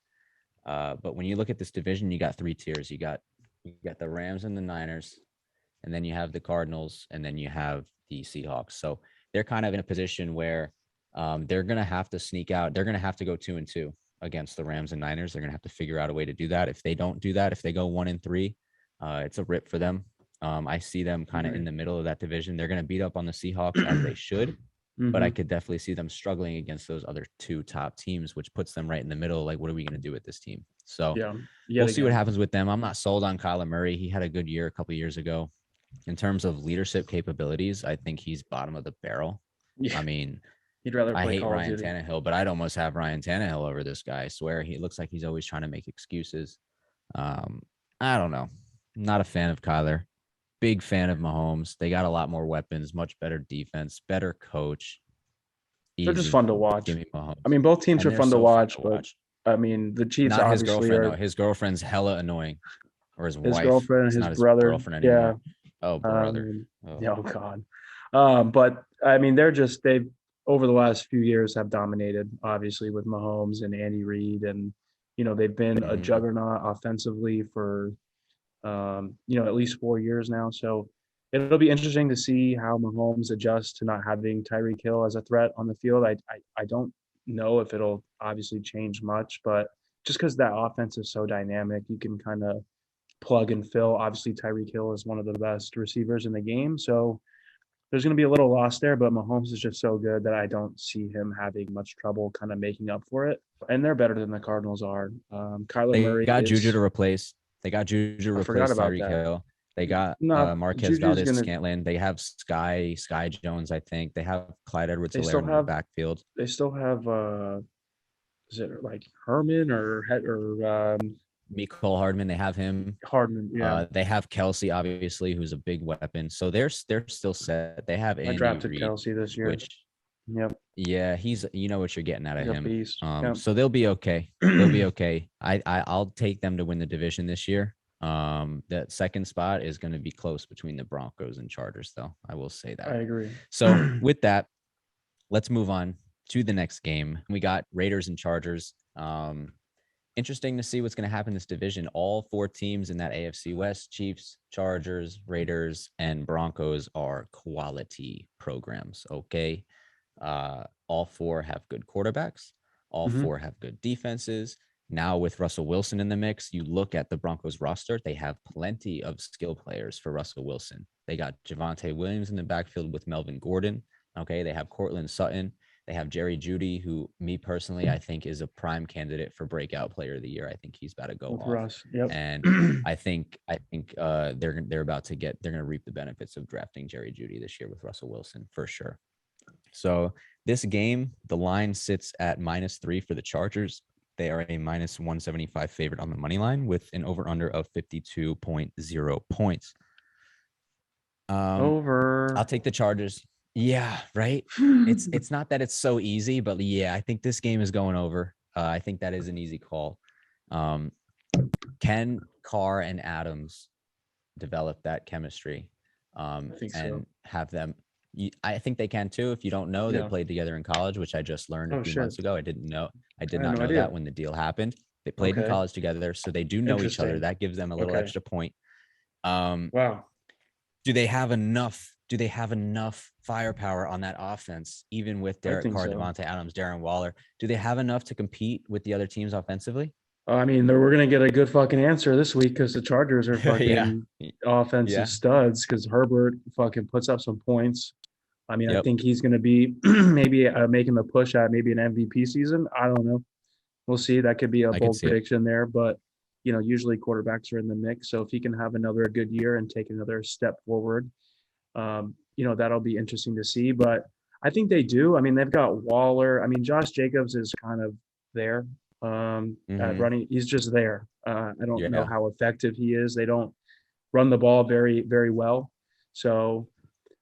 But when you look at this division, you got three tiers. You got the Rams and the Niners, and then you have the Cardinals, and then you have the Seahawks. So they're kind of in a position where they're going to have to sneak out. They're going to have to go 2-2 against the Rams and Niners. They're going to have to figure out a way to do that. If they don't do that, if they go 1-3, it's a rip for them. I see them kind of in the middle of that division. They're going to beat up on the Seahawks as they should, but I could definitely see them struggling against those other two top teams, which puts them right in the middle. Like, what are we going to do with this team? So we'll see what happens with them. I'm not sold on Kyler Murray. He had a good year a couple of years ago. In terms of leadership capabilities, I think he's bottom of the barrel. I mean, he'd rather play I hate Call of Ryan Duty. Tannehill, but I'd almost have Ryan Tannehill over this guy. I swear, he looks like he's always trying to make excuses. I don't know. Not a fan of Kyler. Big fan of Mahomes. They got a lot more weapons, much better defense, better coach. They're just fun to watch. Give me Mahomes. I mean, both teams are fun to watch, but I mean, the Chiefs not obviously his girlfriend, are. though. His girlfriend's hella annoying, or his wife. Girlfriend, it's his not brother. Girlfriend anymore. Oh, brother. Oh God. But I mean, they've over the last few years have dominated, obviously, with Mahomes and Andy Reid, and they've been a juggernaut offensively for at least 4 years now. So it'll be interesting to see how Mahomes adjusts to not having Tyreek Hill as a threat on the field. I don't know if it'll obviously change much, but just because that offense is so dynamic, you can kind of plug and fill. Obviously, Tyreek Hill is one of the best receivers in the game. So there's going to be a little loss there, but Mahomes is just so good that I don't see him having much trouble kind of making up for it. And they're better than the Cardinals are. Kyler Murray got Juju to replace. They got Juju to replace Tyreek Hill. They got Marquez Valdez-Scantling. They have Sky Jones, I think. They have Clyde Edwards-Helaire in the backfield. They still have is it like Herman or Mecole Hardman? They have him. Hardman, yeah. They have Kelsey, obviously, who's a big weapon. So they're still set. They have Andy I drafted Reid, Kelsey this year. Yeah, he's what you're getting out of him. Beast. So they'll be okay. They'll be okay. I'll take them to win the division this year. That second spot is going to be close between the Broncos and Chargers, though. I will say that. I agree. So with that, let's move on to the next game. We got Raiders and Chargers. Interesting to see what's going to happen in this division. All four teams in that AFC West, Chiefs, Chargers, Raiders, and Broncos, are quality programs. Okay. All four have good quarterbacks. All four have good defenses. Now with Russell Wilson in the mix, you look at the Broncos roster, they have plenty of skill players for Russell Wilson. They got Javonte Williams in the backfield with Melvin Gordon. Okay. They have Cortland Sutton. They have Jerry Jeudy, who, me personally, I think is a prime candidate for breakout player of the year. I think he's about to go off. Russ. Yep. And I think they're about to they're going to reap the benefits of drafting Jerry Jeudy this year with Russell Wilson for sure. So this game, the line sits at -3 for the Chargers. They are a -175 favorite on the money line with an over-under of 52.0 points. Over. I'll take the Chargers. Yeah, right. It's not that it's so easy, but yeah, I think this game is going over. I think that is an easy call. Can Carr and Adams develop that chemistry I think and so. have them? I think they can too. If you don't know, they Yeah. played together in college, which I just learned a Oh few shit. months ago. I did I had not no know idea. that when the deal happened. They played in Okay. college together, so they do know each other. Interesting. That gives them a little Okay. extra point. Um, Wow. do they have enough? Do they have enough firepower on that offense, even with I Derek think Carr, so. Devontae Adams, Darren Waller? Do they have enough to compete with the other teams offensively? I mean, we're gonna get a good fucking answer this week because the Chargers are Yeah. fucking offensive Yeah. studs. Because Herbert fucking puts up some points. I mean, I Yep. think he's gonna be maybe making the push at maybe an MVP season. I don't know. We'll see. That could be a I could bold see it. prediction there, but usually quarterbacks are in the mix. So if he can have another good year and take another step forward, that'll be interesting to see. But I think they do. I mean, they've got Waller. I mean, Josh Jacobs is kind of there at Mm-hmm. running. He's just there. I don't know Yeah. how effective he is. They don't run the ball very, very well. So,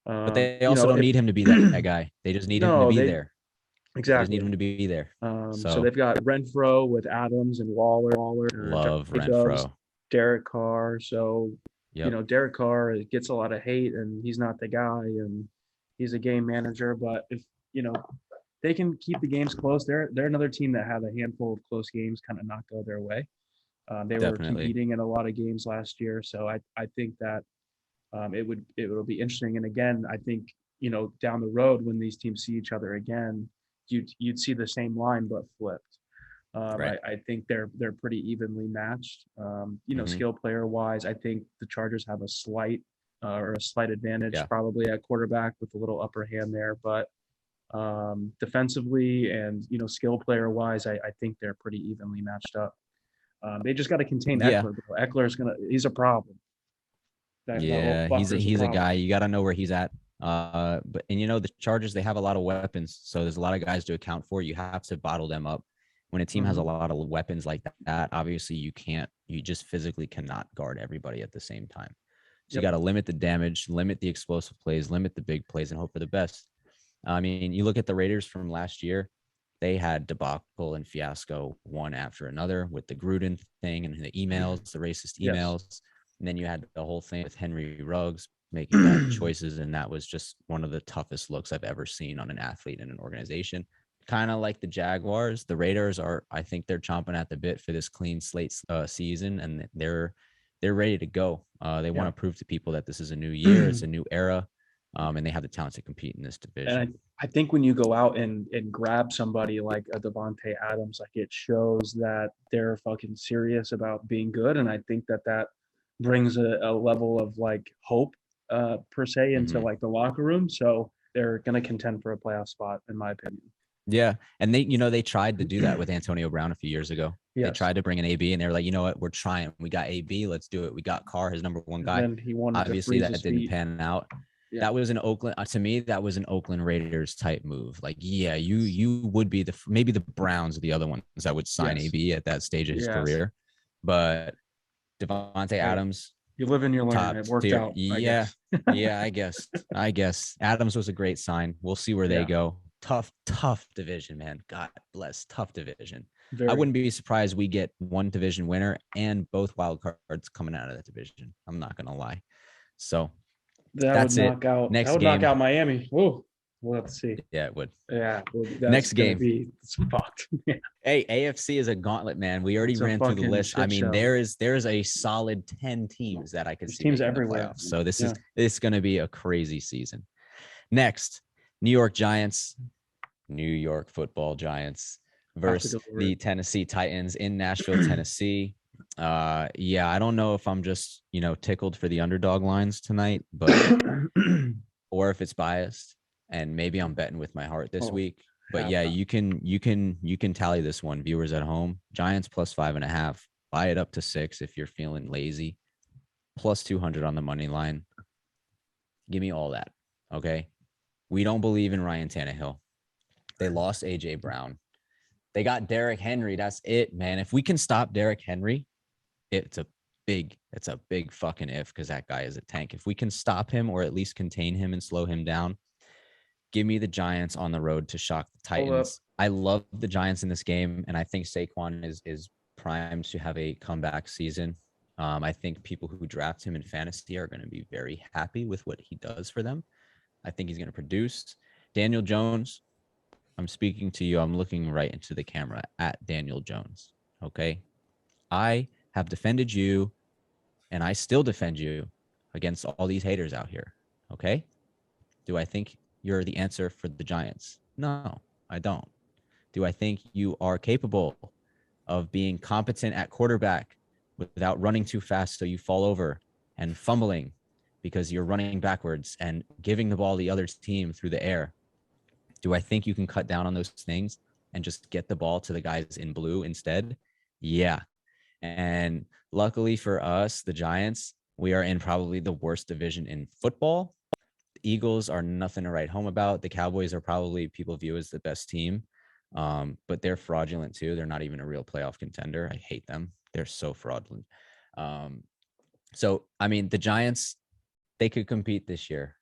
But they also don't if need him to be that guy. They just need him to no, be they there. They just need exactly. him to be there. So So they've got Renfro with Adams and Waller, Josh love Jacobs, Renfro. Derek Carr. So, Yep. Derek Carr gets a lot of hate and he's not the guy and he's a game manager. But if, they can keep the games close, they're another team that had a handful of close games kind of not go their way. They were Definitely. competing in a lot of games last year. So I think that it will be interesting. And again, I think, down the road when these teams see each other again, you'd see the same line but flipped. Right. I think they're pretty evenly matched. Mm-hmm. Skill player wise, I think the Chargers have a slight advantage Yeah. probably at quarterback with a little upper hand there, but defensively and skill player wise, I think they're pretty evenly matched up. They just got to contain Yeah. Eckler. Bro. He's a problem. That little Yeah. He's fucker's a a problem. guy. You got to know where he's at. But the Chargers, they have a lot of weapons, so there's a lot of guys to account for. You have to bottle them up. When a team has a Mm-hmm. lot of weapons like that, obviously you just physically cannot guard everybody at the same time. So you Yep. got to limit the damage, limit the explosive plays, limit the big plays, and hope for the best. I mean, you look at the Raiders from last year, they had debacle and fiasco one after another with the Gruden thing and the emails, the racist Yes. emails. And then you had the whole thing with Henry Ruggs making bad choices. And that was just one of the toughest looks I've ever seen on an athlete in an organization. Kind of like the Jaguars, the Raiders I think they're chomping at the bit for this clean slate season, and they're ready to go. They want Yeah. to prove to people that this is a new year, it's a new era, and they have the talent to compete in this And division. I think when you go out and grab somebody like a Devontae Adams, like it shows that they're fucking serious about being good. And I think that brings a level of like hope per se into Mm-hmm. like the locker room. So they're gonna contend for a playoff spot, in my opinion. Yeah. And they tried to do that with Antonio Brown a few years ago. They Yes. tried to bring an AB and they were like, you know what? We're trying. We got AB. Let's do it. We got Carr, his number one And guy. then he wanted to Obviously, freeze his that didn't feet. pan out. Yeah. That was an Oakland, to me, that was an Oakland Raiders type move. Like, yeah, you would be maybe the Browns are the other ones that would sign Yes. AB at that stage of his Yes. career. But Devontae Hey, Adams, you live and you learn. top It worked tier. out, I Yeah. guess. Yeah, I guess. Adams was a great sign. We'll see where they Yeah. go. Tough division, man. God bless. Tough division. I Very. wouldn't be surprised we get one division winner and both wild cards coming out of that division. I'm not gonna lie. So That would that's it. knock out. That Next would knock game. out Miami. Oh, we'll have to see. Yeah, it would. Yeah, well, that's Next gonna game. be it's fucked. Hey, AFC is a gauntlet, man. We already It's a ran through the fucking list. I shit mean, show. there's a solid 10 teams that I could There's see teams making the everywhere. playoffs. So Yeah. it's going to be a crazy season. Next, New York Giants, New York Football Giants versus the Tennessee Titans in Nashville, Tennessee. Yeah, I don't know if I'm just, tickled for the underdog lines tonight, but or if it's biased, and maybe I'm betting with my heart this week. But yeah, you can tally this one, viewers at home. Giants plus 5.5. Buy it up to 6 if you're feeling lazy. Plus 200 on the money line. Give me all that. Okay. We don't believe in Ryan Tannehill. They lost AJ Brown. They got Derrick Henry. That's it, man. If we can stop Derrick Henry, it's a a big fucking if, because that guy is a tank. If we can stop him or at least contain him and slow him down, give me the Giants on the road to shock the Titans. I love the Giants in this game, and I think Saquon is primed to have a comeback season. I think people who draft him in fantasy are going to be very happy with what he does for them. I think he's going to produce. Daniel Jones, I'm speaking to you. I'm looking right into the camera at Daniel Jones. Okay. I have defended you, and I still defend you against all these haters out here. Okay. Do I think you're the answer for the Giants? No, I don't. Do I think you are capable of being competent at quarterback without running too fast so you fall over and fumbling because you're running backwards and giving the ball to the other team through the air? Do I think you can cut down on those things and just get the ball to the guys in blue instead? Yeah. And luckily for us, the Giants, we are in probably the worst division in football. The Eagles are nothing to write home about. The Cowboys are probably people view as the best team, but they're fraudulent too. They're not even a real playoff contender. I hate them. They're so fraudulent. So, I mean, the Giants, they could compete this year.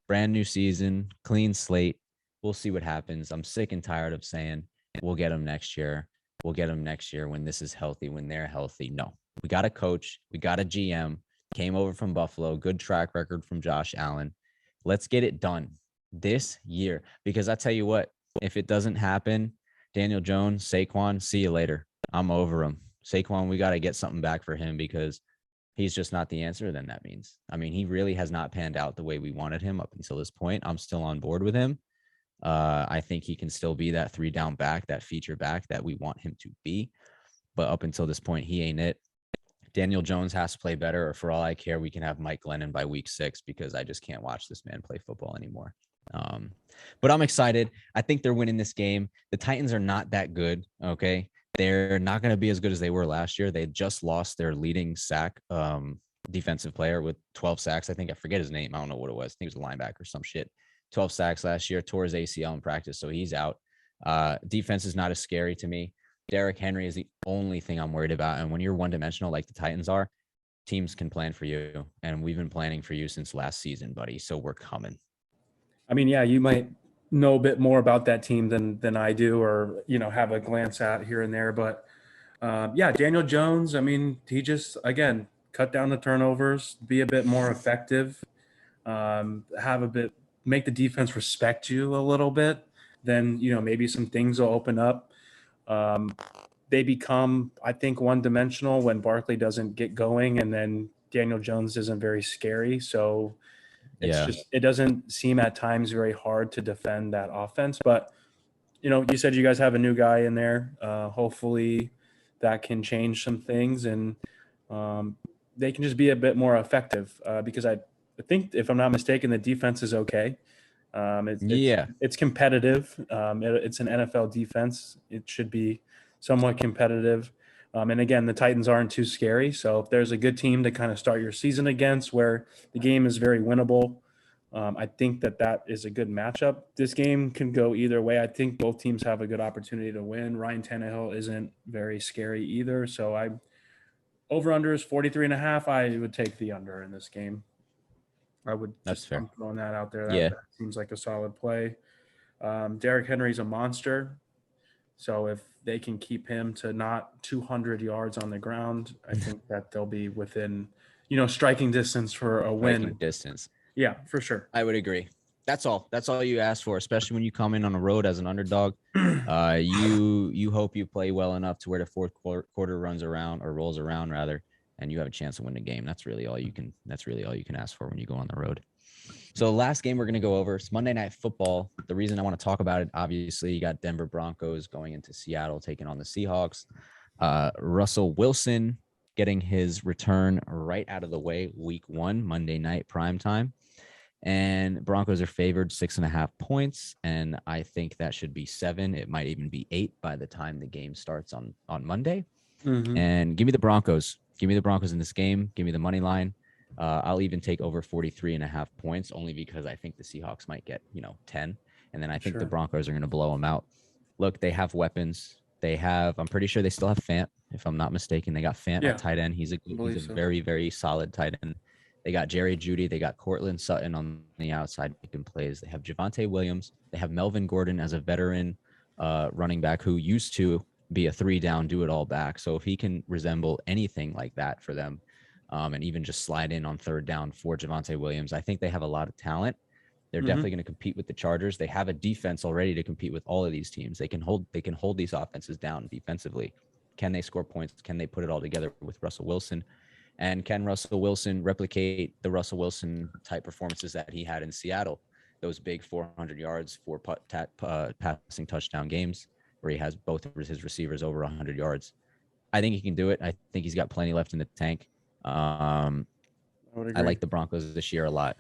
Brand new season, clean slate. We'll see what happens. I'm sick and tired of saying we'll get them next year. We'll get them next year when this is healthy, when they're healthy. No, we got a coach. We got a GM. Came over from Buffalo. Good track record from Josh Allen. Let's get it done this year. Because I tell you what, if it doesn't happen, Daniel Jones, Saquon, see you later. I'm over him. Saquon, we got to get something back for him because he's just not the answer. Then that means, I mean, he really has not panned out the way we wanted him up until this point. I'm still on board with him. I think he can still be that 3-down back, that feature back that we want him to be. But up until this point, he ain't it. Daniel Jones has to play better, or for all I care, we can have Mike Glennon by week 6 because I just can't watch this man play football anymore. But I'm excited. I think they're winning this game. The Titans are not that good. Okay. They're not going to be as good as they were last year. They just lost their leading sack defensive player with 12 sacks. I think I forget his name. I don't know what it was. I think it was a linebacker or some shit. 12 sacks last year, tore his ACL in practice, so he's out. Defense is not as scary to me. Derrick Henry is the only thing I'm worried about. And when you're one-dimensional like the Titans are, teams can plan for you. And we've been planning for you since last season, buddy. So we're coming. I mean, yeah, you might know a bit more about that team than I do, or have a glance at here and there. But yeah, Daniel Jones. I mean, he just again cut down the turnovers, be a bit more effective, make the defense respect you a little bit. Then maybe some things will open up. They become, I think, one-dimensional when Barkley doesn't get going, and then Daniel Jones isn't very scary. So it doesn't seem at times very hard to defend that offense. But you said you guys have a new guy in there. Hopefully that can change some things, and they can just be a bit more effective. Because I think, if I'm not mistaken, the defense is okay. It's competitive. It's an NFL defense. It should be somewhat competitive. And again, the Titans aren't too scary. So if there's a good team to kind of start your season against where the game is very winnable, I think that is a good matchup. This game can go either way. I think both teams have a good opportunity to win. Ryan Tannehill isn't very scary either. So over-under is 43.5. I would take the under in this game. I would just fair. Throwing that out there. That seems like a solid play. Derrick Henry's a monster. So if they can keep him to not 200 yards on the ground, I think that they'll be within, striking distance for a win. Striking distance. Yeah, for sure. I would agree. That's all you ask for, especially when you come in on a road as an underdog. You hope you play well enough to where the fourth quarter rolls around rather, and you have a chance to win the game. That's really all you can ask for when you go on the road. So the last game we're going to go over is Monday Night Football. The reason I want to talk about it, obviously, you got Denver Broncos going into Seattle, taking on the Seahawks. Russell Wilson getting his return right out of the way, week 1, Monday night primetime. And Broncos are favored 6.5 points, and I think that should be 7. It might even be 8 by the time the game starts on Monday. Mm-hmm. And give me the Broncos. Give me the Broncos in this game. Give me the money line. I'll even take over 43.5 points, only because I think the Seahawks might get 10, and then I think the Broncos are going to blow them out. Look, they have weapons. I'm pretty sure they still have Fant. if I'm not mistaken. They got Fant at tight end. He's a very, very solid tight end. They got Jerry Jeudy. They got Cortland Sutton on the outside making plays. They have Javonte Williams. They have Melvin Gordon as a veteran running back who used to be a 3-down, do-it-all back. So if he can resemble anything like that for them, and even just slide in on 3rd down for Javonte Williams, I think they have a lot of talent. They're definitely going to compete with the Chargers. They have a defense already to compete with all of these teams. They can hold these offenses down defensively. Can they score points? Can they put it all together with Russell Wilson? And can Russell Wilson replicate the Russell Wilson type performances that he had in Seattle? Those big 400 yards, 4 passing touchdown games where he has both of his receivers over 100 yards. I think he can do it. I think he's got plenty left in the tank. I like the Broncos this year a lot.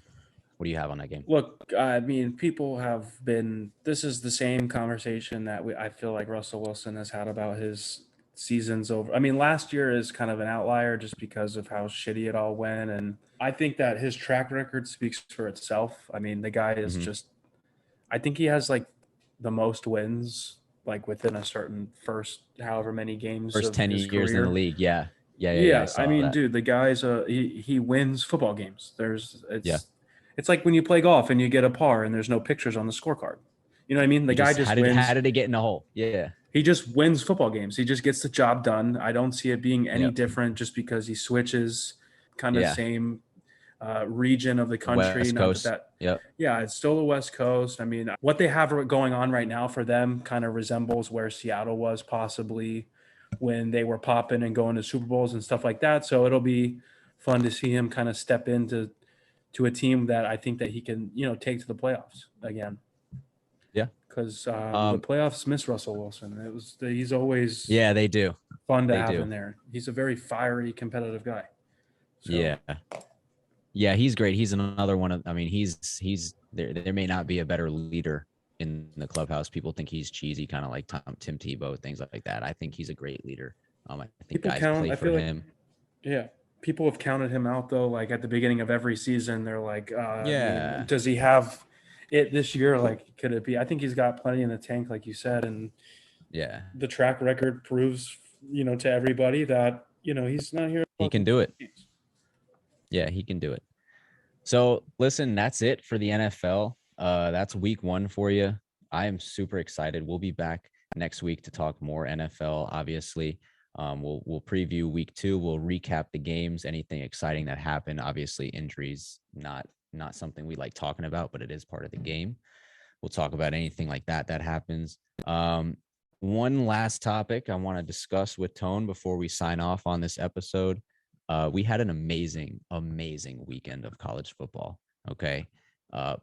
What do you have on that game? Look, I mean, people have been – this is the same conversation that I feel like Russell Wilson has had about his seasons over. I mean, last year is kind of an outlier just because of how shitty it all went. And I think that his track record speaks for itself. I mean, the guy is just – I think he has, like, the most wins, like, within a certain first however many games first of 10 his years career. In the league, yeah. I mean, that. Dude, the guy's he wins football games. It's like when you play golf and you get a par and there's no pictures on the scorecard. You know what I mean? The guy just wins. How did it get in a hole? Yeah. He just wins football games. He just gets the job done. I don't see it being any different just because he switches kind of same region of the country. West Coast. Yeah, it's still the West Coast. I mean, what they have going on right now for them kind of resembles where Seattle was possibly when they were popping and going to Super Bowls and stuff like that. So it'll be fun to see him kind of step into a team that I think that he can, take to the playoffs again. Yeah. Because the playoffs miss Russell Wilson. He's always they do fun to have in there. He's a very fiery, competitive guy. So. Yeah, he's great. He's another one of. I mean, he's there. There may not be a better leader in the clubhouse. People think he's cheesy, kind of like Tim Tebow, things like that. I think he's a great leader. I think guys play for him. Yeah. People have counted him out though. Like at the beginning of every season, they're like, does he have it this year? Like, could it be? I think he's got plenty in the tank, like you said, and the track record proves, to everybody that he's not here. He can do it. Yeah, he can do it. So listen, that's it for the NFL. That's week 1 for you. I am super excited. We'll be back next week to talk more NFL, obviously. We'll preview week 2. We'll recap the games, anything exciting that happened. Obviously, injuries, not something we like talking about, but it is part of the game. We'll talk about anything like that happens. One last topic I want to discuss with Tone before we sign off on this episode. We had an amazing weekend of college football. Okay.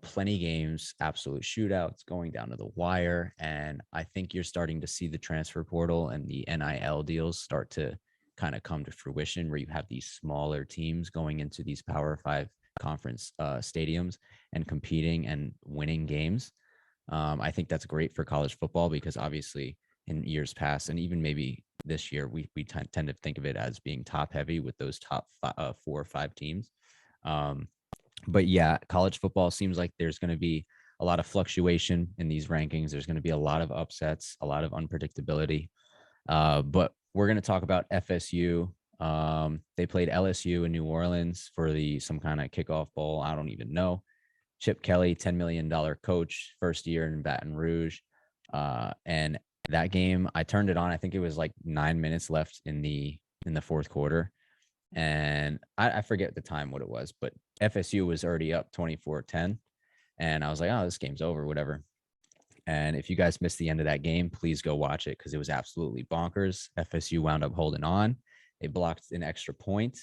Plenty games, absolute shootouts going down to the wire. And I think you're starting to see the transfer portal and the NIL deals start to kind of come to fruition where you have these smaller teams going into these Power 5 conference stadiums and competing and winning games. I think that's great for college football because obviously in years past and even maybe this year, we tend to think of it as being top heavy with those top 4 or 5 teams. But yeah, college football seems like there's going to be a lot of fluctuation in these rankings. There's going to be a lot of upsets, a lot of unpredictability. But we're going to talk about FSU. They played LSU in New Orleans for some kind of kickoff bowl. I don't even know. Chip Kelly, $10 million coach, first year in Baton Rouge. And that game, I turned it on. I think it was like 9 minutes left in the fourth quarter. And I forget the time what it was, but FSU was already up 24-10. And I was like, oh, this game's over, whatever. And if you guys missed the end of that game, please go watch it because it was absolutely bonkers. FSU wound up holding on. They blocked an extra point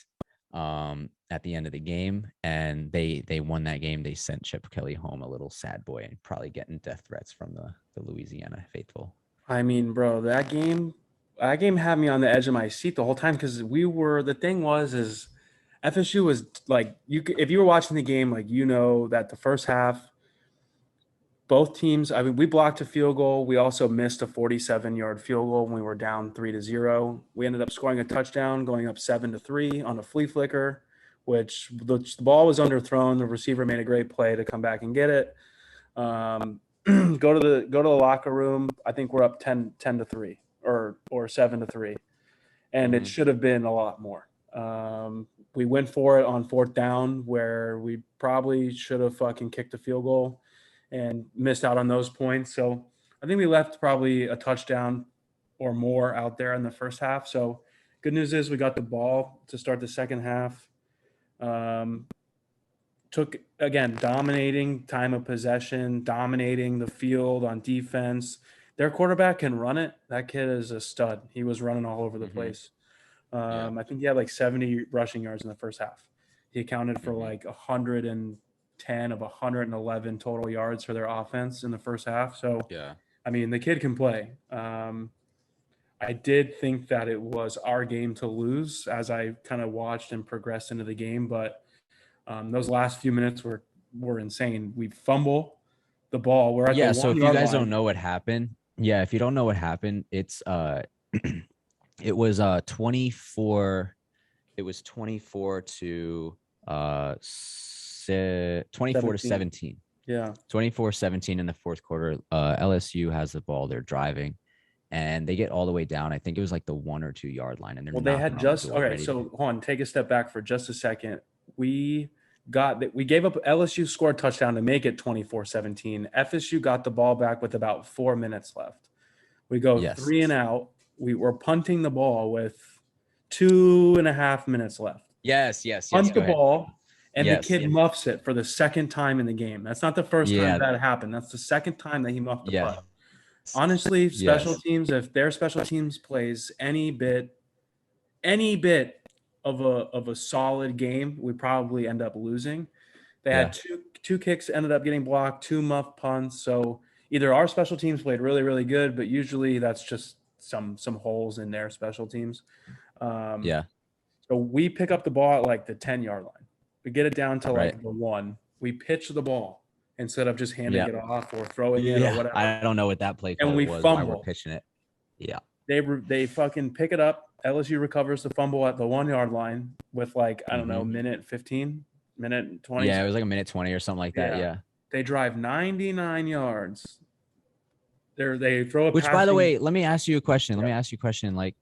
at the end of the game, and they won that game. They sent Chip Kelly home, a little sad boy, and probably getting death threats from the Louisiana faithful. I mean, bro, that game had me on the edge of my seat the whole time because the thing was FSU was like, if you were watching the game, like, that the first half, both teams, I mean, we blocked a field goal. We also missed a 47-yard field goal when we were down 3-0. We ended up scoring a touchdown, going up 7-3 on a flea flicker, which the ball was underthrown. The receiver made a great play to come back and get it. Go to the locker room. I think we're up 10-3 or 7-3. and it should have been a lot more. We went for it on 4th down where we probably should have fucking kicked a field goal and missed out on those points. So I think we left probably a touchdown or more out there in the first half. So good news is we got the ball to start the second half. Took, again, dominating time of possession, dominating the field on defense. Their quarterback can run it. That kid is a stud. He was running all over the place. I think he had like 70 rushing yards in the first half. He accounted for like 110 of 111 total yards for their offense in the first half. So, I mean, the kid can play. I did think that it was our game to lose as I kind of watched and progressed into the game, but those last few minutes were insane. We fumble the ball. We're at the 1 so if you yard guys line. don't know what happened, if you don't know what happened, it's it was 24. It was 24 to 17. Yeah. 24-17 in the fourth quarter. LSU has the ball. They're driving, and they get all the way down. I think it was like the 1 or 2 yard line, and they had just So hold on, take a step back for just a second. We gave up. LSU scored a touchdown to make it 24-17. FSU got the ball back with about 4 minutes left. We go 3 and out. We were punting the ball with 2.5 minutes left. Yes. Punt the ball, and the kid muffs it for the second time in the game. That's not the first time that happened. That's the second time that he muffed the punt. Honestly, special teams, if their special teams plays any bit of a solid game, we probably end up losing. They had two kicks ended up getting blocked, 2 muff punts. So either our special teams played really, really good, but usually that's just some holes in their special teams. So we pick up the ball at like the 10-yard line. We get it down to like the 1. We pitch the ball instead of just handing it off or throwing it or whatever. I don't know what that play call and we was. Fumble. Why we're pitching it. Yeah. They fucking pick it up. LSU recovers the fumble at the 1 yard line with like, I don't know, minute 15, minute 20. Yeah, it was like a minute 20 or something like that. Yeah. They drive 99 yards. They throw a Which, by the way, let me ask you a question. Like,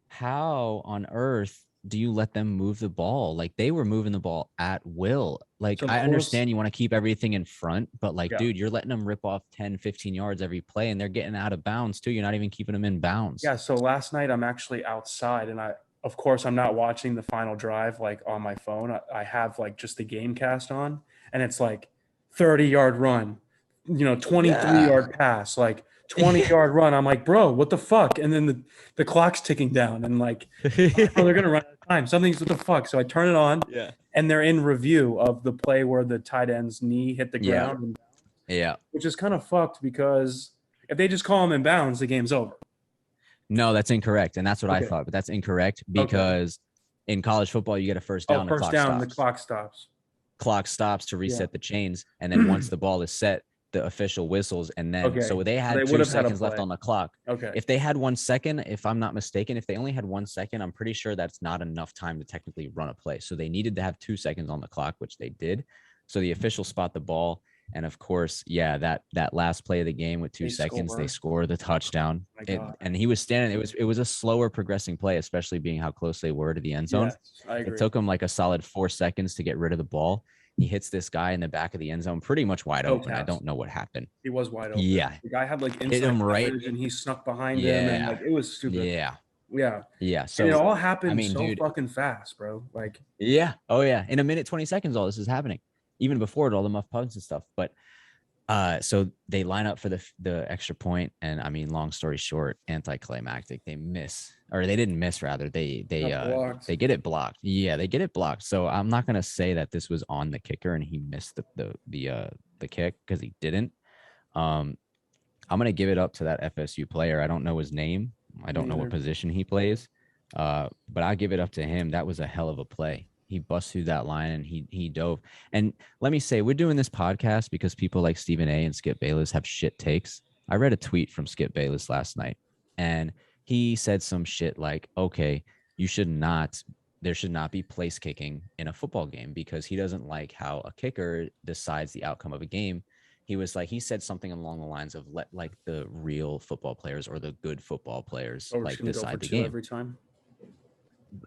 how on earth do you let them move the ball? Like, they were moving the ball at will. Like, I understand you want to keep everything in front, but like, dude, you're letting them rip off 10, 15 yards every play, and they're getting out of bounds too. You're not even keeping them in bounds. Yeah. So last night I'm actually outside, and of course, I'm not watching the final drive like on my phone. I have like just the game cast on, and it's like 30-yard run, 23-yard pass, like 20-yard run. I'm like, bro, what the fuck? And then the clock's ticking down, and like, oh, they're gonna run out of time. Something's what the fuck. So I turn it on, and they're in review of the play where the tight end's knee hit the ground. Which is kind of fucked, because if they just call him in bounds, the game's over. No, that's incorrect, and that's what I thought. But that's incorrect because in college football, you get a first down. The clock stops. Clock stops to reset the chains, and then once the ball is set, the official whistles, and then so they had 2 seconds left on the clock. If they had 1 second, if I'm not mistaken, if they only had 1 second, I'm pretty sure that's not enough time to technically run a play. So they needed to have 2 seconds on the clock, which they did. So the officials spot the ball, and of course, that last play of the game with 2 seconds, they score the touchdown. And he was standing. It was a slower progressing play, especially being how close they were to the end zone. It took him like a solid 4 seconds to get rid of the ball. He hits this guy in the back of the end zone, pretty much wide open. I don't know what happened. He was wide open. Yeah, the guy had like inside hit him right, and he snuck behind him, and like it was stupid. Yeah. So and it all happened fucking fast, bro. Like in a minute 20 seconds, all this is happening. Even before it, all the muff punts and stuff. But so they line up for the extra point, and I mean, long story short, anticlimactic. They miss, or they didn't miss, rather. They get it blocked. Yeah, they get it blocked. So I'm not gonna say that this was on the kicker and he missed the kick, because he didn't. I'm gonna give it up to that FSU player. I don't know his name. I don't know what position he plays. But I'll give it up to him. That was a hell of a play. He bust through that line and he dove. And let me say, we're doing this podcast because people like Stephen A. and Skip Bayless have shit takes. I read a tweet from Skip Bayless last night, and he said some shit like, okay, there should not be place kicking in a football game, because he doesn't like how a kicker decides the outcome of a game. He said something along the lines of, let like the real football players or the good football players like decide the game every time.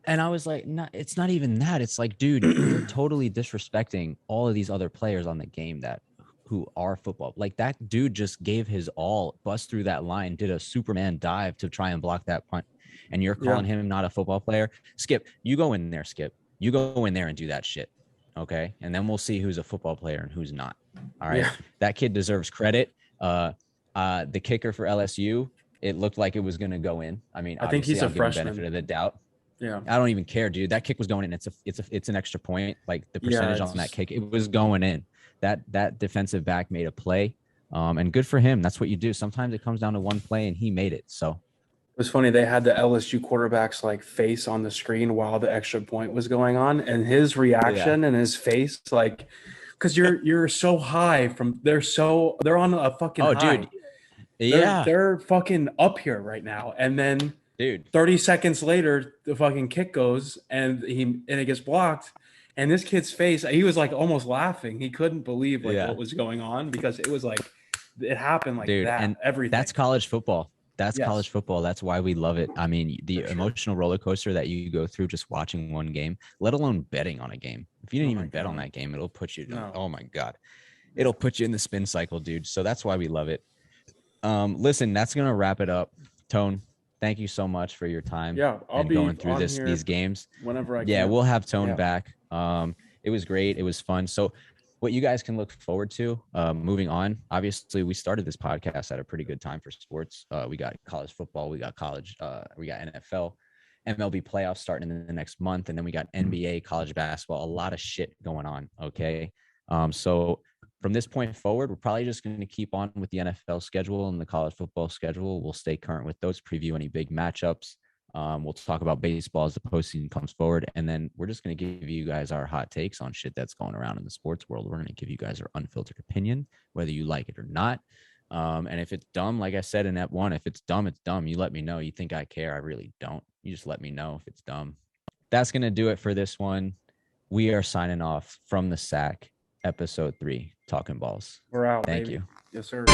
And I was like, no, it's not even that. It's like, dude, you're totally disrespecting all of these other players on the game who are football. Like that dude just gave his all, bust through that line, did a Superman dive to try and block that punt. And you're calling him not a football player? Skip, you go in there, Skip. You go in there and do that shit. Okay. And then we'll see who's a football player and who's not. All right. Yeah. That kid deserves credit. The kicker for LSU, it looked like it was going to go in. I mean, I think he's a freshman. Benefit of the doubt. Yeah. I don't even care, dude. That kick was going in. It's an extra point. Like the percentage on that kick, it was going in. That defensive back made a play. And good for him. That's what you do. Sometimes it comes down to one play and he made it. So it was funny. They had the LSU quarterback's like face on the screen while the extra point was going on, and his reaction and his face, like, because you're so high from they're on a fucking high. Dude. They're fucking up here right now. And then dude, 30 seconds later, the fucking kick goes and it gets blocked. And this kid's face, he was like almost laughing. He couldn't believe what was going on because it was like it happened like that. And everything. That's college football. That's college football. That's why we love it. I mean, the emotional roller coaster that you go through just watching one game, let alone betting on a game. If you didn't even bet on that game, it'll put you. Oh my God, it'll put you in the spin cycle, dude. So that's why we love it. Listen, that's gonna wrap it up. Tone, thank you so much for your time. Yeah, I'll be going through these games whenever I can. Yeah, we'll have Tone back. It was great. It was fun. So what you guys can look forward to moving on. Obviously, we started this podcast at a pretty good time for sports. We got college football, we got we got NFL, MLB playoffs starting in the next month, and then we got NBA, college basketball, a lot of shit going on. Okay. So from this point forward, we're probably just going to keep on with the NFL schedule and the college football schedule. We'll stay current with those, preview any big matchups. We'll talk about baseball as the postseason comes forward. And then we're just going to give you guys our hot takes on shit that's going around in the sports world. We're going to give you guys our unfiltered opinion, whether you like it or not. And if it's dumb, like I said in that one, if it's dumb, it's dumb. You let me know. You think I care? I really don't. You just let me know if it's dumb. That's going to do it for this one. We are signing off from the sack, episode 3, Talking Balls. We're out. Thank baby. you. Yes, sir.